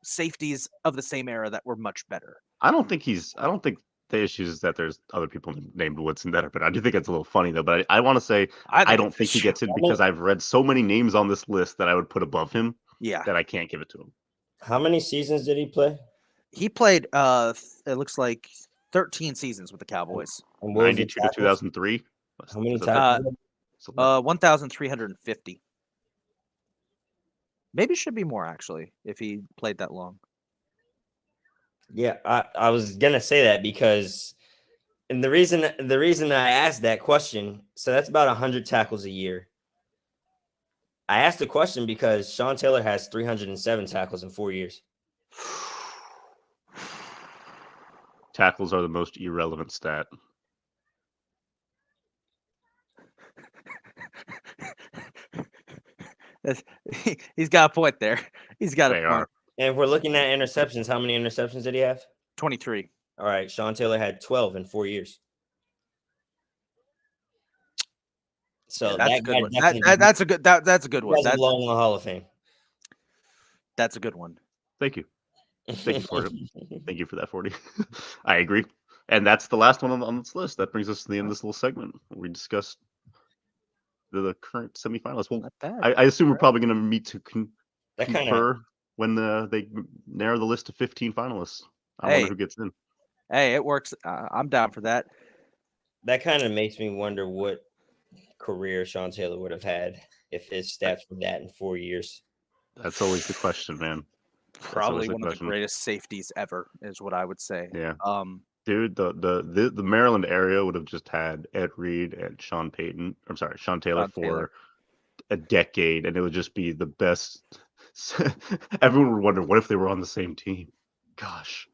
safeties of the same era that were much better. I don't think the issue is that there's other people named Woodson that are better. I do think it's a little funny though, but I want to say I don't think he gets in because I've read so many names on this list that I would put above him. Yeah, that I can't give it to him. How many seasons did he play? He played. It looks like 13 seasons with the Cowboys. 92 to 2003. How many times? 1,350. Maybe it should be more actually if he played that long. Yeah, I was gonna say that because, and the reason I asked that question, so that's about 100 tackles a year. I asked the question because Sean Taylor has 307 tackles in 4 years. tackles are the most irrelevant stat. He's got a point there. He's got They a point. are. And if we're looking at interceptions, how many interceptions did he have? 23. All right, Sean Taylor had 12 in 4 years. So Yeah, that's a that good guy one. definitely That's a good that's a good one. doesn't belong in the Hall of Fame. That's a good one. Thank you. Thank you for it. Thank you for that, 40. I agree. And that's the last one on this list. That brings us to the end of this little segment where we discussed the current semifinalists. Well, Not bad. I assume we're probably going to meet to That kind of confer when they narrow the list to 15 finalists. I Hey. wonder who gets in. Hey, it works. I'm down for that. makes me wonder what career Sean Taylor would have had if his stats were that in 4 years. That's always the question, man. Probably one of the greatest safeties ever, is what I would say. Yeah. Dude, the Maryland area would have just had Ed Reed and Sean Taylor for a decade, and it would just be the best. Everyone would wonder, what if they were on the same team? Gosh,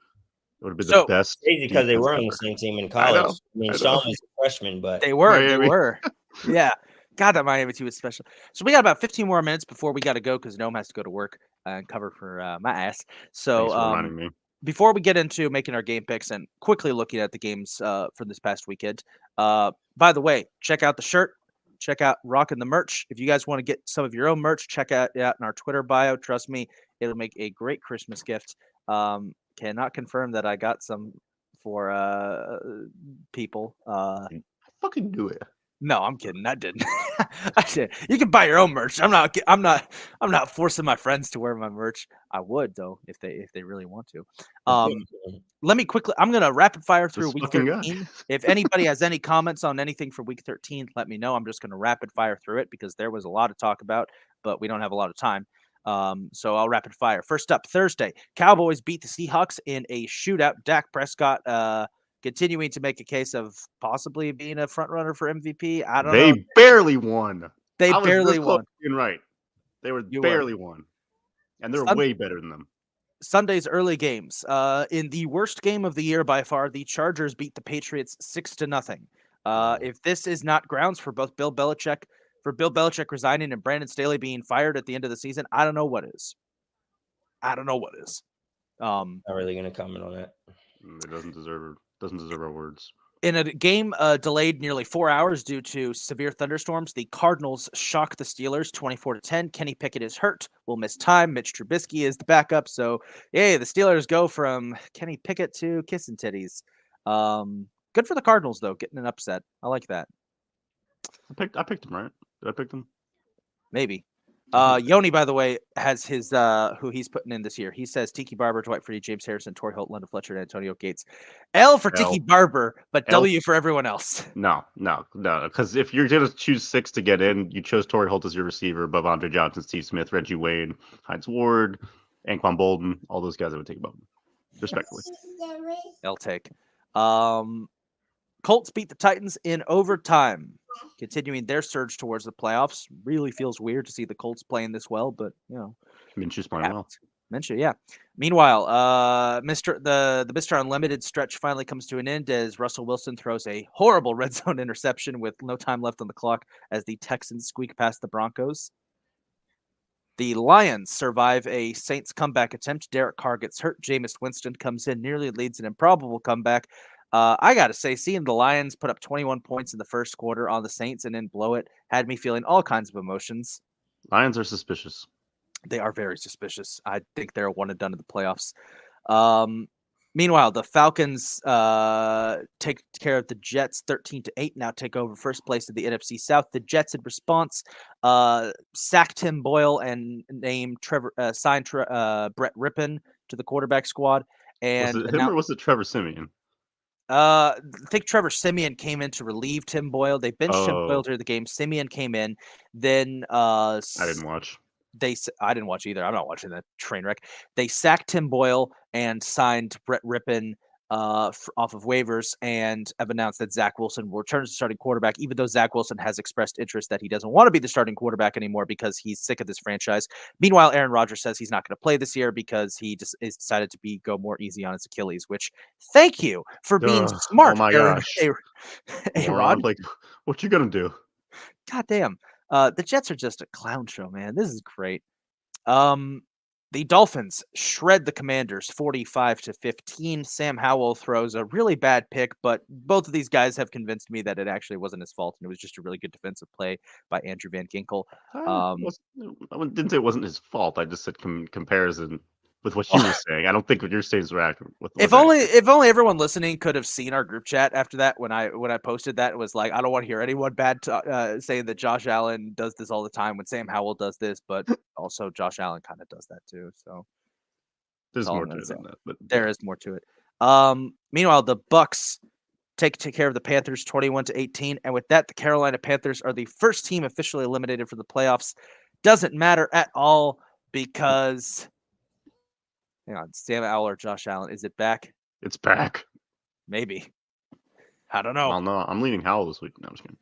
it would have been the best. Crazy because they were on the same team in college. I mean, Sean was a freshman, but they were. Yeah. God, that Miami team was special. So we got about 15 more minutes before we got to go because Noam has to go to work and cover for my ass. So Thanks for reminding me. Before we get into making our game picks and quickly looking at the games for this past weekend, by the way, check out the shirt. Check out rocking the merch. If you guys want to get some of your own merch, check out in our Twitter bio. Trust me, it'll make a great Christmas gift. Cannot confirm that I got some for people. I fucking do it. No, I'm kidding. I didn't. I did. You can buy your own merch. I'm not forcing my friends to wear my merch. I would though if they really want to. Let me quickly. I'm gonna rapid fire through week 13. If anybody has any comments on anything for week 13, let me know. I'm just gonna rapid fire through it because there was a lot to talk about, but we don't have a lot of time. So I'll rapid fire. First up, Thursday, Cowboys beat the Seahawks in a shootout. Dak Prescott continuing to make a case of possibly being a front runner for MVP. I don't know. They barely won. They barely won. Right. They were barely won. And they're way better than them. Sunday's early games. In the worst game of the year by far, the Chargers beat the Patriots 6-0. If this is not grounds for Bill Belichick resigning and Brandon Staley being fired at the end of the season, I don't know what is. Not really going to comment on that. It doesn't deserve our words. In a game delayed nearly 4 hours due to severe thunderstorms, the Cardinals shocked the Steelers 24-10. Kenny Pickett is hurt, will miss time. Mitch Trubisky is the backup. So, yay, the Steelers go from Kenny Pickett to kissing titties. Good for the Cardinals, though, getting an upset. I like that. I picked him, right? Did I pick them? Maybe. Yoni, by the way, has his who he's putting in this year. He says Tiki Barber, Dwight Freeney, James Harrison, Torrey Holt, London Fletcher, and Antonio Gates. L for Tiki Barber, but W for everyone else. No. Because if you're going to choose 6 to get in, you chose Torrey Holt as your receiver above Andre Johnson, Steve Smith, Reggie Wayne, Hines Ward, Anquan Bolden. All those guys I would take above them, respectively. L take. Colts beat the Titans in overtime, continuing their surge towards the playoffs. Really feels weird to see the Colts playing this well, but you know, Minshew's playing well. Minshew, yeah. Meanwhile, Mr. Unlimited stretch finally comes to an end as Russell Wilson throws a horrible red zone interception with no time left on the clock as the Texans squeak past the Broncos. The Lions survive a Saints comeback attempt. Derek Carr gets hurt. Jameis Winston comes in, nearly leads an improbable comeback. I got to say, seeing the Lions put up 21 points in the first quarter on the Saints and then blow it had me feeling all kinds of emotions. Lions are suspicious. They are very suspicious. I think they're one and done in the playoffs. Meanwhile, the Falcons take care of the Jets 13-8, now take over first place in the NFC South. The Jets, in response, sacked Tim Boyle and signed Brett Rippon to the quarterback squad. And was it him or was it Trevor Siemian? I think Trevor Siemian came in to relieve Tim Boyle. They benched Tim Boyle during the game. Siemian came in. Then I didn't watch. I didn't watch either. I'm not watching that train wreck. They sacked Tim Boyle and signed Brett Rippon off of waivers and have announced that Zach Wilson will return as the starting quarterback, even though Zach Wilson has expressed interest that he doesn't want to be the starting quarterback anymore because he's sick of this franchise. Meanwhile, Aaron Rodgers says he's not going to play this year because he just is decided to go more easy on his Achilles, which thank you for being Oh smart, my Aaron. gosh. Rod. Like, what you gonna do? God damn. The Jets are just a clown show, man. This is great. The Dolphins shred the Commanders 45-15. Sam Howell throws a really bad pick, but both of these guys have convinced me that it actually wasn't his fault, and it was just a really good defensive play by Andrew Van Ginkel. I didn't say it wasn't his fault. I just said comparison with what you were saying. I don't think what you're saying is right. If only everyone listening could have seen our group chat after that when I posted that, it was like, I don't want to hear anyone bad saying that Josh Allen does this all the time when Sam Howell does this, but also Josh Allen kind of does that too. So there's more to it than that, but there is more to it. Meanwhile, the Bucks take care of the Panthers 21-18, and with that, the Carolina Panthers are the first team officially eliminated from the playoffs. Doesn't matter at all because. Hang on, Sam Howell or Josh Allen? Is it back? It's back. Maybe. I don't know. Well, no, I'm leaning Howell this week. No, I'm just kidding.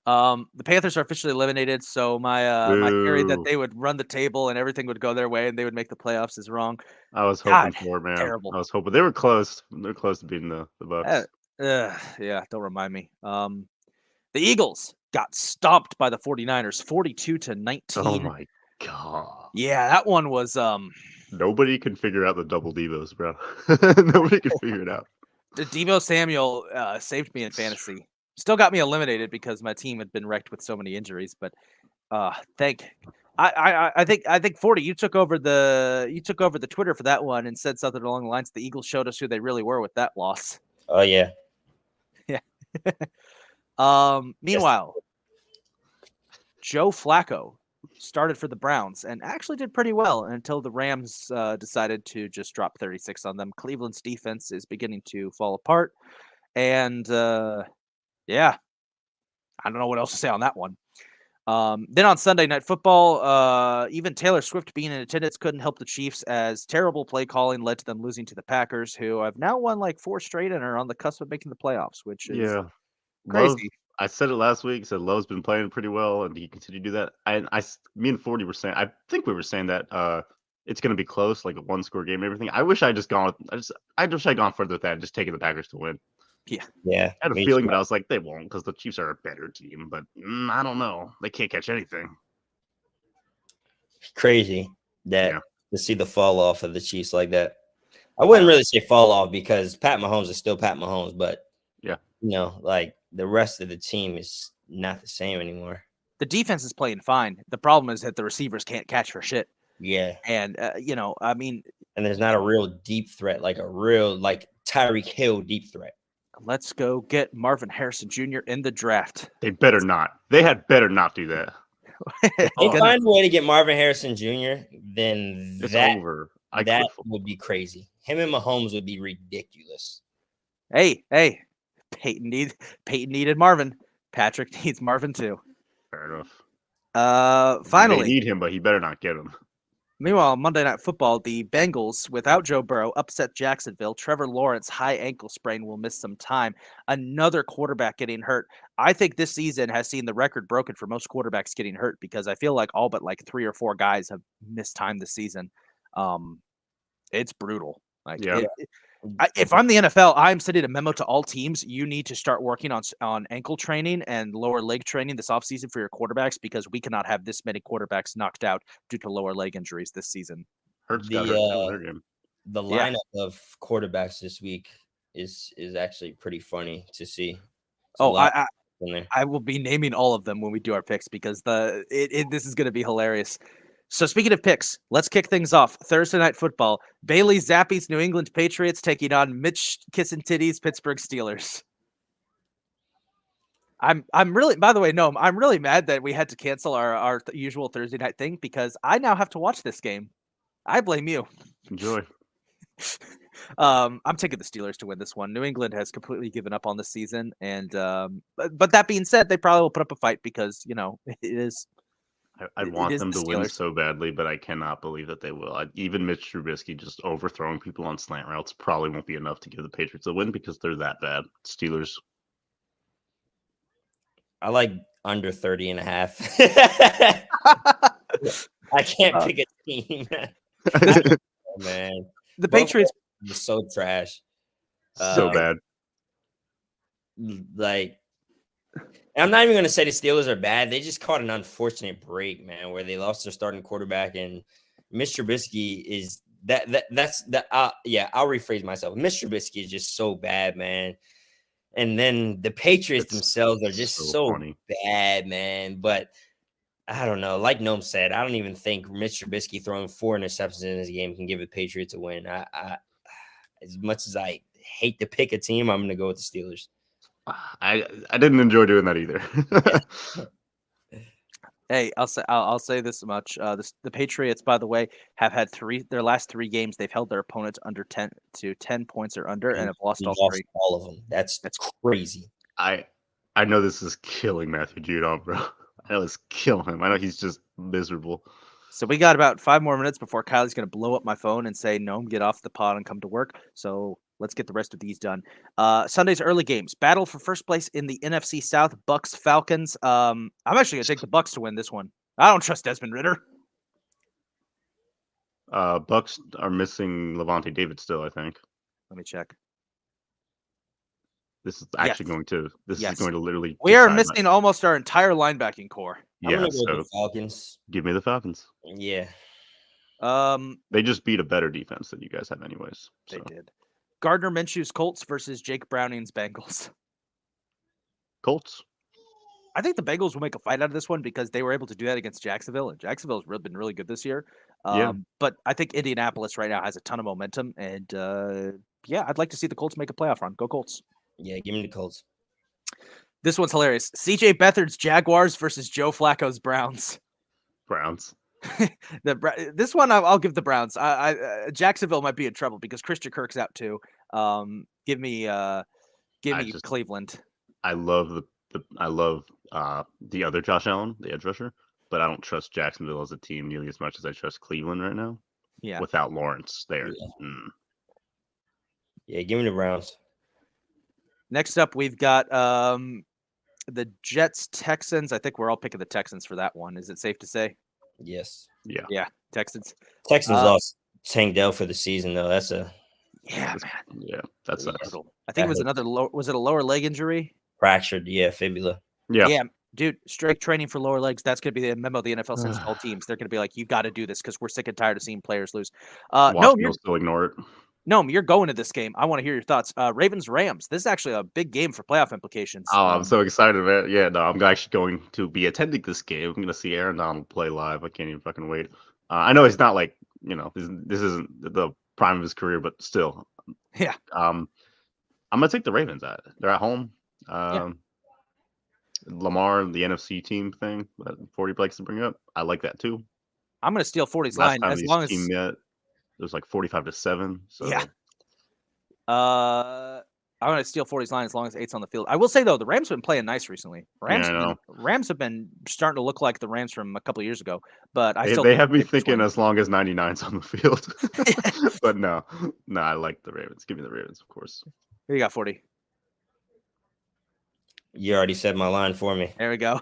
The Panthers are officially eliminated, so my theory that they would run the table and everything would go their way and they would make the playoffs is wrong. I was hoping for it, man. Terrible. I was hoping they were close. They're close to beating the Bucks. Yeah, don't remind me. The Eagles got stomped by the 49ers 42-19. Oh my god. Yeah, that one was nobody can figure out the double Devos, bro. Nobody can figure it out. The Deebo Samuel saved me in fantasy. Still got me eliminated because my team had been wrecked with so many injuries, but I think 40, you took over the Twitter for that one and said something along the lines the Eagles showed us who they really were with that loss. Oh yeah. Yeah. Meanwhile, Joe Flacco started for the Browns and actually did pretty well until the Rams decided to just drop 36 on them. Cleveland's defense is beginning to fall apart. And yeah, I don't know what else to say on that one. Then on Sunday Night Football, even Taylor Swift being in attendance couldn't help the Chiefs as terrible play calling led to them losing to the Packers, who have now won like 4 straight and are on the cusp of making the playoffs, which is crazy. Love, I said it last week. Said Love's been playing pretty well, and he continued to do that. Me and 40 were saying. I think we were saying that it's going to be close, like a 1-score game and everything. I wish I just gone. I wish I'd gone further with that and just taken the Packers to win. Yeah. I had a feeling, but I was like, they won't because the Chiefs are a better team. But I don't know. They can't catch anything. Crazy that to see the fall off of the Chiefs like that. I wouldn't really say fall off because Pat Mahomes is still Pat Mahomes, but like the rest of the team is not the same anymore. The defense is playing fine. The problem is that the receivers can't catch for shit. Yeah. And, I mean. And there's not a real deep threat, like a real, like Tyreek Hill deep threat. Let's go get Marvin Harrison Jr. in the draft. They better not. They had better not do that. If they find a way to get Marvin Harrison Jr., then it's that, over. That would be crazy. Him and Mahomes would be ridiculous. Hey. Peyton needed Marvin. Patrick needs Marvin too. Fair enough. Finally. They need him, but he better not get him. Meanwhile, Monday Night Football, the Bengals, without Joe Burrow, upset Jacksonville. Trevor Lawrence, high ankle sprain, will miss some time. Another quarterback getting hurt. I think this season has seen the record broken for most quarterbacks getting hurt because I feel like all but like 3 or 4 guys have missed time this season. It's brutal. If I'm the NFL, I'm sending a memo to all teams. You need to start working on ankle training and lower leg training this offseason for your quarterbacks because we cannot have this many quarterbacks knocked out due to lower leg injuries this season. Hurts got hurt in their game. The lineup of quarterbacks this week is actually pretty funny to see. I will be naming all of them when we do our picks because this is going to be hilarious. So speaking of picks, let's kick things off. Thursday Night Football. Bailey Zappi's New England Patriots taking on Mitch Kissintitty's Pittsburgh Steelers. I'm really mad that we had to cancel our usual Thursday night thing because I now have to watch this game. I blame you. Enjoy. I'm taking the Steelers to win this one. New England has completely given up on this season, and but that being said, they probably will put up a fight because it is. I It want is them the to win Steelers. so badly, but I cannot believe that they will. Even Mitch Trubisky just overthrowing people on slant routes probably won't be enough to give the Patriots a win because they're that bad. Steelers. I like under 30.5. I can't pick a team. Oh, man. The Both Patriots. are so trash. So bad. Like, I'm not even going to say the Steelers are bad. They just caught an unfortunate break, man, where they lost their starting quarterback. And Mr. Trubisky is I'll rephrase myself. Mr. Trubisky is just so bad, man. And then the Patriots themselves are just so bad, man. But I don't know. Like Gnome said, I don't even think Mr. Trubisky throwing 4 interceptions in this game can give the Patriots a win. I as much as I hate to pick a team, I'm going to go with the Steelers. I didn't enjoy doing that either. Hey, I'll say this much: the Patriots, by the way, have had their last 3 games. They've held their opponents under 10 points or under, and have lost all 3. All of them. That's crazy. I know this is killing Matthew Judon, bro. I know it's killing him. I know he's just miserable. So we got about 5 more minutes before Kylie's going to blow up my phone and say, "No, get off the pod and come to work." So let's get the rest of these done. Sunday's early games: battle for first place in the NFC South, Bucks Falcons. I'm actually going to take the Bucks to win this one. I don't trust Desmond Ridder. Bucks are missing Levante David still, I think. Let me check. This is actually going to literally. We are missing almost our entire linebacking core. I'm gonna go with the Falcons. Give me the Falcons. Yeah. They just beat a better defense than you guys have, anyways. They did. Gardner Minshew's Colts versus Jake Browning's Bengals. Colts. I think the Bengals will make a fight out of this one because they were able to do that against Jacksonville, and Jacksonville's been really good this year. But I think Indianapolis right now has a ton of momentum, and I'd like to see the Colts make a playoff run. Go Colts. Yeah, give me the Colts. This one's hilarious. CJ Beathard's Jaguars versus Joe Flacco's Browns. Browns. This one I'll give the Browns. Jacksonville might be in trouble because Christian Kirk's out too. Give me Cleveland. I love the other Josh Allen, the edge rusher, but I don't trust Jacksonville as a team nearly as much as I trust Cleveland right now. Yeah. Without Lawrence there. Yeah, give me the Browns. Next up, we've got the Jets Texans. I think we're all picking the Texans for that one. Is it safe to say? Yes. Yeah. Texans. Texans lost Tank Dell for the season, though. That's a man. Yeah, that's nuts. I think it was another. Was it a lower leg injury? Fractured, fibula. Yeah, dude. Strength training for lower legs. That's going to be the memo the NFL sends to all teams. They're going to be like, "You got to do this because we're sick and tired of seeing players lose." No, you'll still ignore it. No, you're going to this game. I want to hear your thoughts. Ravens Rams. This is actually a big game for playoff implications. Oh, I'm so excited, man. Yeah, no, I'm actually going to be attending this game. I'm going to see Aaron Donald play live. I can't even fucking wait. I know he's not like, this isn't the prime of his career, but still. Yeah. I'm going to take the Ravens. They're at home. Lamar, the NFC team thing that 40 likes to bring up. I like that too. I'm going to steal 40's line as long as it was like 45-7. So yeah. I'm going to steal 40's line as long as 8's on the field. I will say though, the Rams have been playing nice recently. Rams have been starting to look like the Rams from a couple of years ago. But they have me thinking as long as 99's on the field. But no, I like the Ravens. Give me the Ravens, of course. Here you got 40. You already said my line for me. There we go.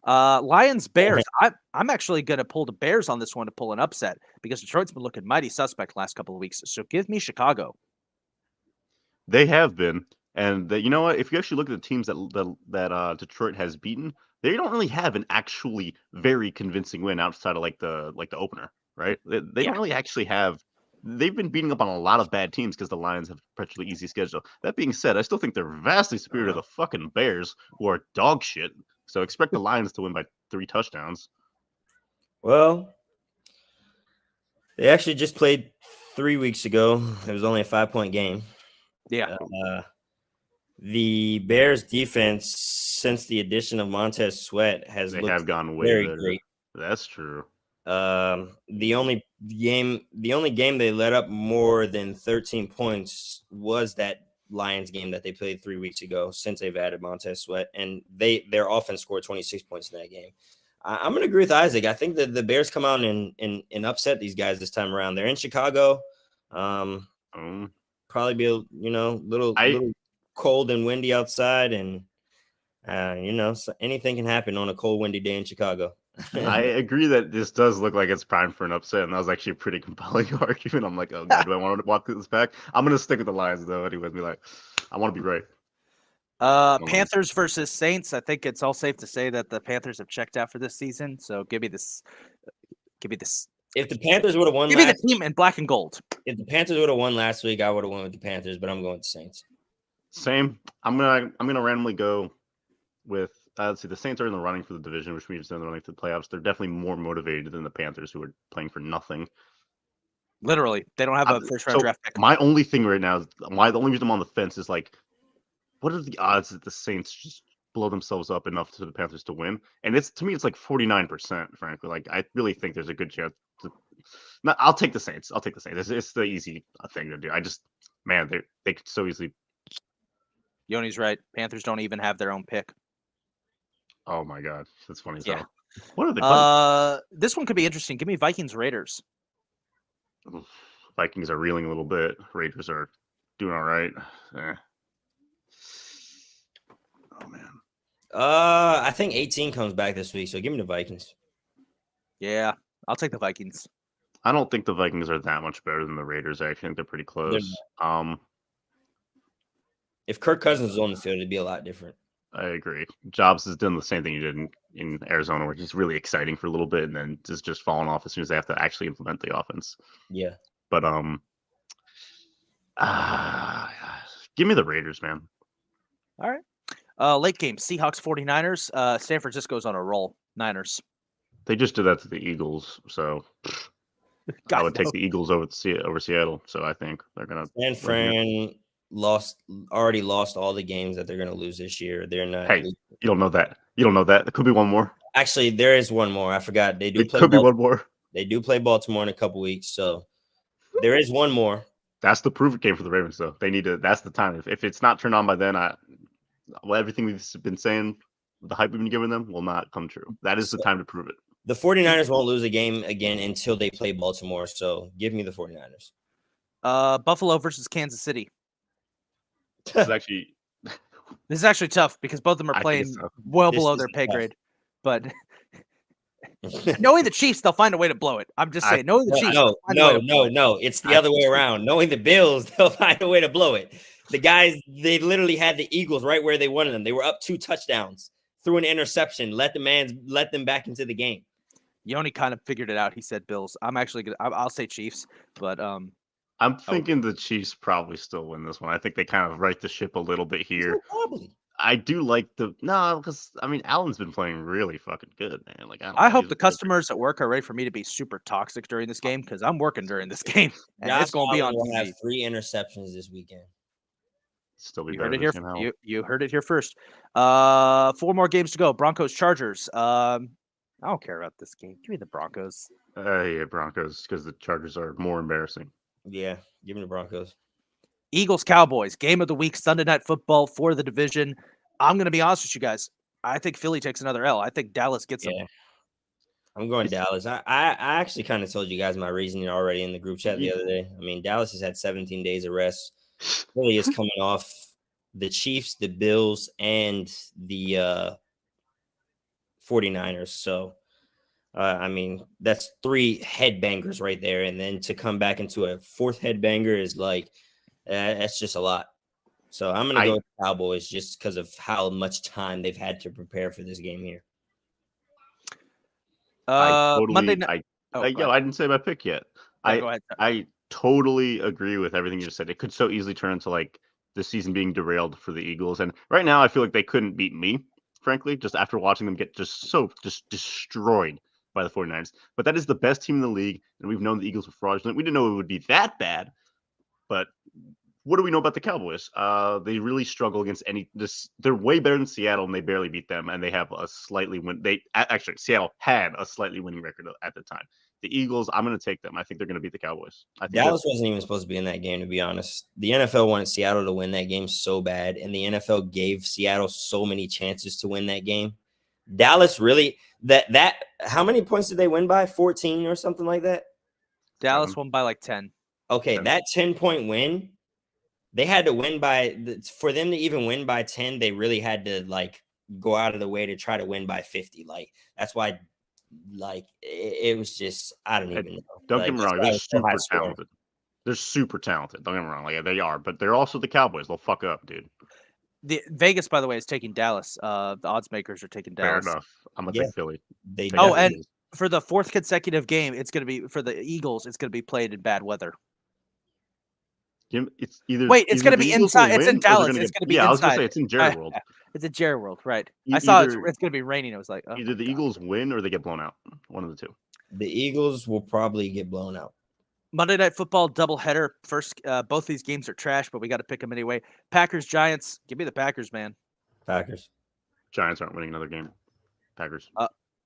Lions Bears. I'm actually going to pull the Bears on this one to pull an upset because Detroit's been looking mighty suspect last couple of weeks. So give me Chicago. They have been, and you know what? If you actually look at the teams that Detroit has beaten, they don't really have an actually very convincing win outside of like the opener, right? They don't really actually have. They've been beating up on a lot of bad teams because the Lions have a perpetually easy schedule. That being said, I still think they're vastly superior to the fucking Bears, who are dog shit. So expect the Lions to win by 3 touchdowns. Well, they actually just played 3 weeks ago. It was only a 5-point game. Yeah. The Bears defense, since the addition of Montez Sweat, have gone way very better. great. That's true. The only game they let up more than 13 points was that Lions game that they played 3 weeks ago since they've added Montez Sweat, and their offense scored 26 points in that game. I'm going to agree with Isaac. I think that the Bears come out and upset these guys this time around. They're in Chicago. Probably be little cold and windy outside, and so anything can happen on a cold, windy day in Chicago. I agree that this does look like it's primed for an upset, and that was actually a pretty compelling argument. I'm like, oh god, do I want to walk this back? I'm gonna stick with the Lions though. Anyways, be like, I want to be right. Panthers versus Saints. I think it's all safe to say that the Panthers have checked out for this season. So give me this. If the Panthers would have won, give me the team in black and gold. If the Panthers would have won last week, I would have won with the Panthers, but I'm going with the Saints. Same. I'm gonna randomly go with. Let's see. The Saints are in the running for the division, which means they're in the running for the playoffs. They're definitely more motivated than the Panthers, who are playing for nothing. Literally, they don't have a first-round draft pick. My only thing right now is the only reason I'm on the fence is like, what are the odds that the Saints just blow themselves up enough to the Panthers to win? And to me, it's like 49%. Frankly, like I really think there's a good chance. I'll take the Saints. It's the easy thing to do. They could so easily. Yoni's right. Panthers don't even have their own pick. Oh my god, that's funny. Yeah. What are they? This one could be interesting. Give me Vikings Raiders. Vikings are reeling a little bit. Raiders are doing all right. Oh man. I think 18 comes back this week, so give me the Vikings. Yeah, I'll take the Vikings. I don't think the Vikings are that much better than the Raiders. I actually think they're pretty close. If Kirk Cousins was on the field, it'd be a lot different. I agree. Jobs has done the same thing he did in Arizona, which is really exciting for a little bit, and then just falling off as soon as they have to actually implement the offense. Yeah. But give me the Raiders, man. All right. Late game, Seahawks 49ers. San Francisco's on a roll. Niners. They just did that to the Eagles, so I would take the Eagles over Seattle. So I think they're gonna. San Fran already lost all the games that they're gonna lose this year. They're not. Hey, you don't know that. There could be one more. Actually, there is one more. I forgot. They do. Could be one more. They do play Baltimore in a couple weeks, so there is one more. That's the proof it came for the Ravens, though. They need to. That's the time. If it's not turned on by then, everything we've been saying, the hype we've been giving them, will not come true. That is the time to prove it. The 49ers won't lose a game again until they play Baltimore. So give me the 49ers. Buffalo versus Kansas City. This is actually tough because both of them are playing well below their pay grade. But knowing the Chiefs, they'll find a way to blow it. I'm just saying, knowing the Chiefs. No. It's the other way around. Knowing the Bills, they'll find a way to blow it. The guys, they literally had the Eagles right where they wanted them. They were up 2 touchdowns, threw an interception, let them back into the game. Yoni kind of figured it out. He said Bills. I'm actually gonna. I'll say Chiefs, but I'm thinking the Chiefs probably still win this one. I think they kind of right the ship a little bit here. Probably. I do like because Allen's been playing really fucking good, man. Like I hope the customers at work are ready for me to be super toxic during this game because I'm working during this game and it's going to be on TV. Have 3 interceptions this weekend. Still be you better heard it than here. You heard it here first. 4 more games to go. Broncos Chargers. I don't care about this game. Give me the Broncos. Yeah, Broncos, because the Chargers are more embarrassing. Yeah, give me the Broncos. Eagles Cowboys, game of the week, Sunday Night Football for the division. I'm going to be honest with you guys. I think Philly takes another L. I think Dallas gets them. I'm going Dallas. I actually kind of told you guys my reasoning already in the group chat the other day. I mean, Dallas has had 17 days of rest. Philly is coming off the Chiefs, the Bills, and the 49ers. So, that's 3 headbangers right there. And then to come back into a 4th headbanger is like, that's just a lot. So I'm going to go with the Cowboys just because of how much time they've had to prepare for this game here. Monday night. I didn't say my pick yet. Yeah, go ahead. I totally agree with everything you just said. It could so easily turn into like the season being derailed for the Eagles. And right now I feel like they couldn't beat me, frankly, just after watching them get just destroyed by the 49ers. But that is the best team in the league. And we've known the Eagles were fraudulent. We didn't know it would be that bad. But what do we know about the Cowboys? They really struggle against they're way better than Seattle, and they barely beat them. And they have a slightly Seattle had a slightly winning record at the time. The Eagles, I'm going to take them. I think they're going to beat the Cowboys. Dallas wasn't even supposed to be in that game, to be honest. The NFL wanted Seattle to win that game so bad, and the NFL gave Seattle so many chances to win that game Dallas really that how many points did they win by? 14 or something like that? Dallas won by like 10. Okay, that 10-point win, they had to win by for them to even win by 10, they really had to like go out of the way to try to win by 50. Like that's why like it was just I don't even know. Don't like, get me wrong, they're super talented. They're super talented. Don't get me wrong, like they are, but they're also the Cowboys. They'll fuck up, dude. The Vegas, by the way, is taking Dallas. The odds makers are taking Dallas. Fair enough. I'm gonna take Philly. And for the 4th consecutive game, it's going to be for the Eagles. It's going to be played in bad weather. It's either it's going to be inside. It's in Dallas. It's going to be inside. I was going to say it's in Jerry World. It's in Jerry World, right? I saw it's going to be raining. I was like, either the Eagles win or they get blown out. One of the two. The Eagles will probably get blown out. Monday Night Football doubleheader. First, both these games are trash, but we got to pick them anyway. Packers, Giants. Give me the Packers, man. Packers. Giants aren't winning another game. Packers.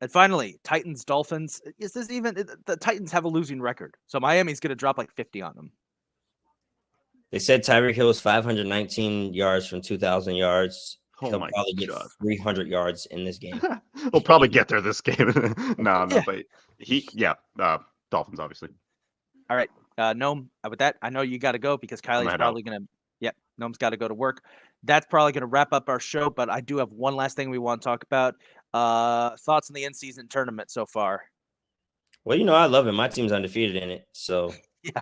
And finally, Titans, Dolphins. Is this even the Titans have a losing record? So Miami's going to drop like 50 on them. They said Tyreek Hill is 519 yards from 2,000 yards. Oh He'll my probably get God. 300 yards in this game. He'll probably get there this game. No, but Dolphins, obviously. All right. Noam, with that, I know you got to go because Kylie's probably going to, Noam's got to go to work. That's probably going to wrap up our show, but I do have one last thing we want to talk about. Thoughts on the in-season tournament so far? Well, I love it. My team's undefeated in it. So, yeah.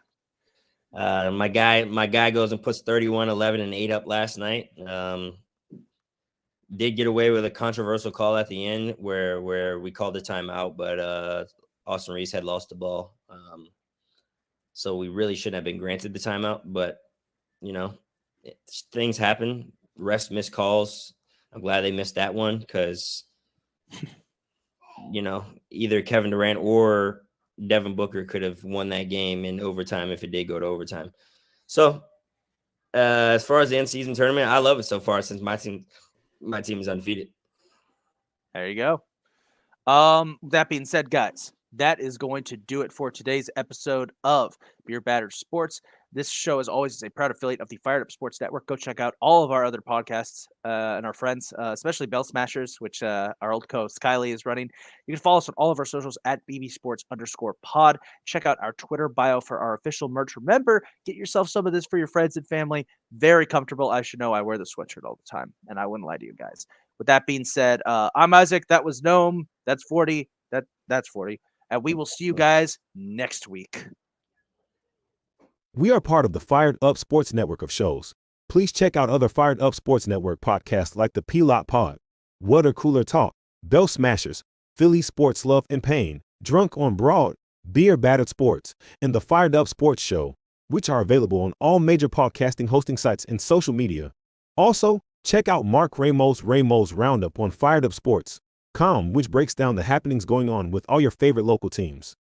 My guy goes and puts 31, 11, and 8 up last night. Did get away with a controversial call at the end where we called the timeout, but Austin Reese had lost the ball. So we really shouldn't have been granted the timeout, but things happen. Refs miss calls. I'm glad they missed that one because either Kevin Durant or Devin Booker could have won that game in overtime if it did go to overtime. So as far as the end season tournament, I love it so far since my team is undefeated. There you go. That being said, guys, that is going to do it for today's episode of Beer Battered Sports. This show, as always, is a proud affiliate of the Fired Up Sports Network. Go check out all of our other podcasts and our friends, especially Bell Smashers, which our old co-host Kylie is running. You can follow us on all of our socials at @bbsports_pod. Check out our Twitter bio for our official merch. Remember, get yourself some of this for your friends and family. Very comfortable. I should know I wear the sweatshirt all the time, and I wouldn't lie to you guys. With that being said, I'm Isaac. That was Noam. That's 40. That's 40. And we will see you guys next week. We are part of the Fired Up Sports Network of shows. Please check out other Fired Up Sports Network podcasts like the P-Lot Pod, Water Cooler Talk, Bell Smashers, Philly Sports Love and Pain, Drunk on Broad, Beer Battered Sports, and the Fired Up Sports Show, which are available on all major podcasting hosting sites and social media. Also, check out Mark Ramos' Roundup on firedupsports.com, which breaks down the happenings going on with all your favorite local teams.